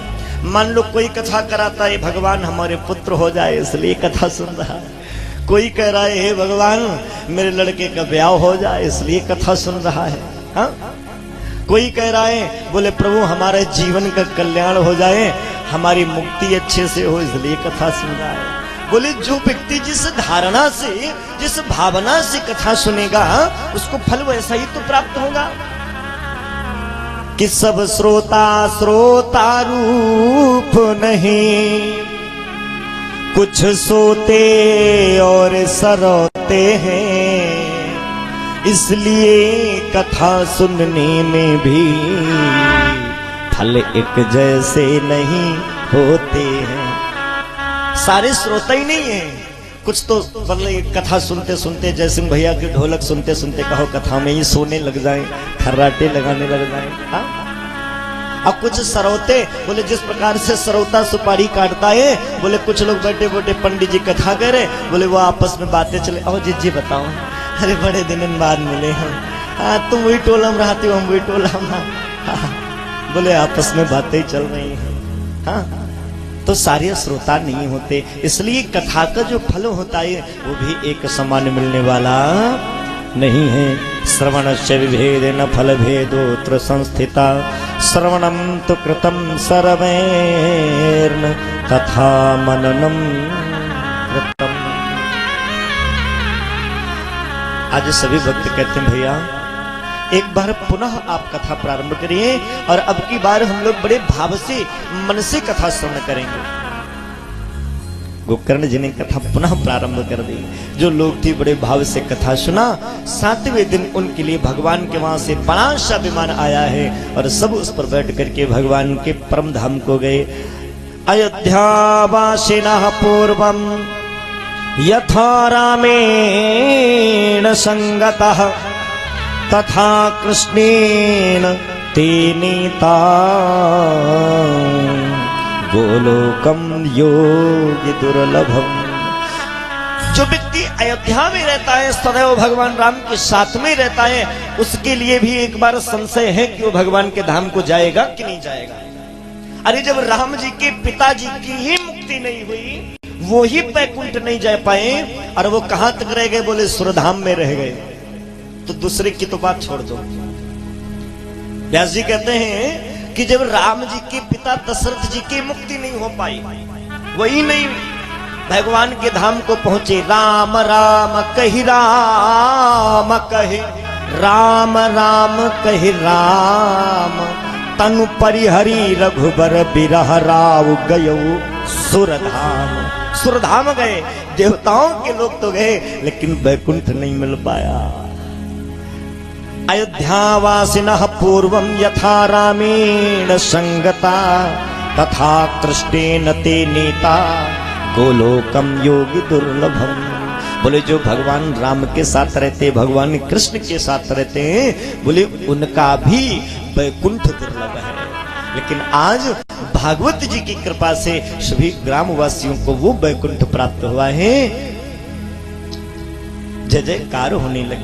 मान लो कोई कथा कराता है भगवान हमारे पुत्र हो जाए इसलिए कथा सुन रहा है, कोई कह रहा है हे भगवान मेरे लड़के का ब्याह हो जाए इसलिए कथा सुन रहा है। हाँ? कोई कह रहा है बोले प्रभु हमारे जीवन का कल्याण हो जाए, हमारी मुक्ति अच्छे से हो इसलिए कथा सुन रहा है। बोले जो व्यक्ति जिस धारणा से जिस भावना से कथा सुनेगा उसको फल वैसा ही तो प्राप्त होगा। कि सब श्रोता श्रोता रूप नहीं, कुछ सोते और सरोते हैं, इसलिए कथा सुनने में भी फल एक जैसे नहीं होते हैं। सारे श्रोता ही नहीं है, कुछ तो मतलब कथा सुनते सुनते जैसे भैया के ढोलक सुनते सुनते कहो कथा में ही सोने लग जाए, खर्राटे लगाने लग जाए। हाँ? अब कुछ सरौते बोले जिस प्रकार से सरौता सुपारी काटता है, बोले कुछ लोग बैठे बैठे पंडित जी कथा कह रहे, बोले वो आपस में बातें चले, ओ जी बताओ, अरे बड़े दिन बाद मिले हम, हाँ तुम वही टोला में रहती हो हम वही टोला में, हाँ, बोले आपस में बातें चल रही हैं। हाँ तो सारे श्रोता नहीं होते, इसलिए कथा का जो फल होता है वो भी एक समान मिलने वाला नहीं है। श्रवणस्य विभेदेन फल भेदोत्र संस्थिता, श्रवणं तु कृतं सर्वैर्न तथा मननं कृतम्। आज सभी भक्त कहते हैं भैया एक बार पुनः आप कथा प्रारंभ करिए, और अब की बार हम लोग बड़े भाव से मन से कथा श्रवण करेंगे। गोकर्ण जी ने कथा पुनः प्रारंभ कर दी। जो लोग थे बड़े भाव से कथा सुना। 7वें दिन उनके लिए भगवान के वहां से बड़ा सा विमान आया है, और सब उस पर बैठ करके भगवान के परम धाम को गए। अयोध्यावासिनः पूर्वं यथा रामेण संगतः तथा कृष्णेन ते नीता, गोलोकम योगी दुर्लभम। जो व्यक्ति अयोध्या में रहता है सदैव भगवान राम के साथ में रहता है, उसके लिए भी एक बार संशय है कि वो भगवान के धाम को जाएगा कि नहीं जाएगा। अरे जब राम जी के पिताजी की ही मुक्ति नहीं हुई, वो ही बैकुंठ नहीं जा पाए, और वो कहां तक रह गए? बोले सुरधाम में रह गए। तो दूसरे की तो बात छोड़ दो, व्यास जी कहते हैं कि जब राम जी के पिता दशरथ जी की मुक्ति नहीं हो पाई, वही नहीं भगवान के धाम को पहुंचे, राम राम कहि राम कहे, राम राम कहि राम, तनु परिहरी रघुबर बिरह राव गयो सुरधाम। सुरधाम गए, देवताओं के लोग तो गए, लेकिन वैकुंठ नहीं मिल पाया। अयोध्यावासिनः पूर्वं यथा रामेण संगता, तथा कृष्णेन ते नीता गोलोकम योगी दुर्लभम। बोले जो भगवान राम के साथ रहते, भगवान कृष्ण के साथ रहते हैं, बोले उनका भी वैकुंठ दुर्लभ है। लेकिन आज भागवत जी की कृपा से सभी ग्रामवासियों को वो वैकुंठ प्राप्त हुआ है। जय जयकार होने लग गई।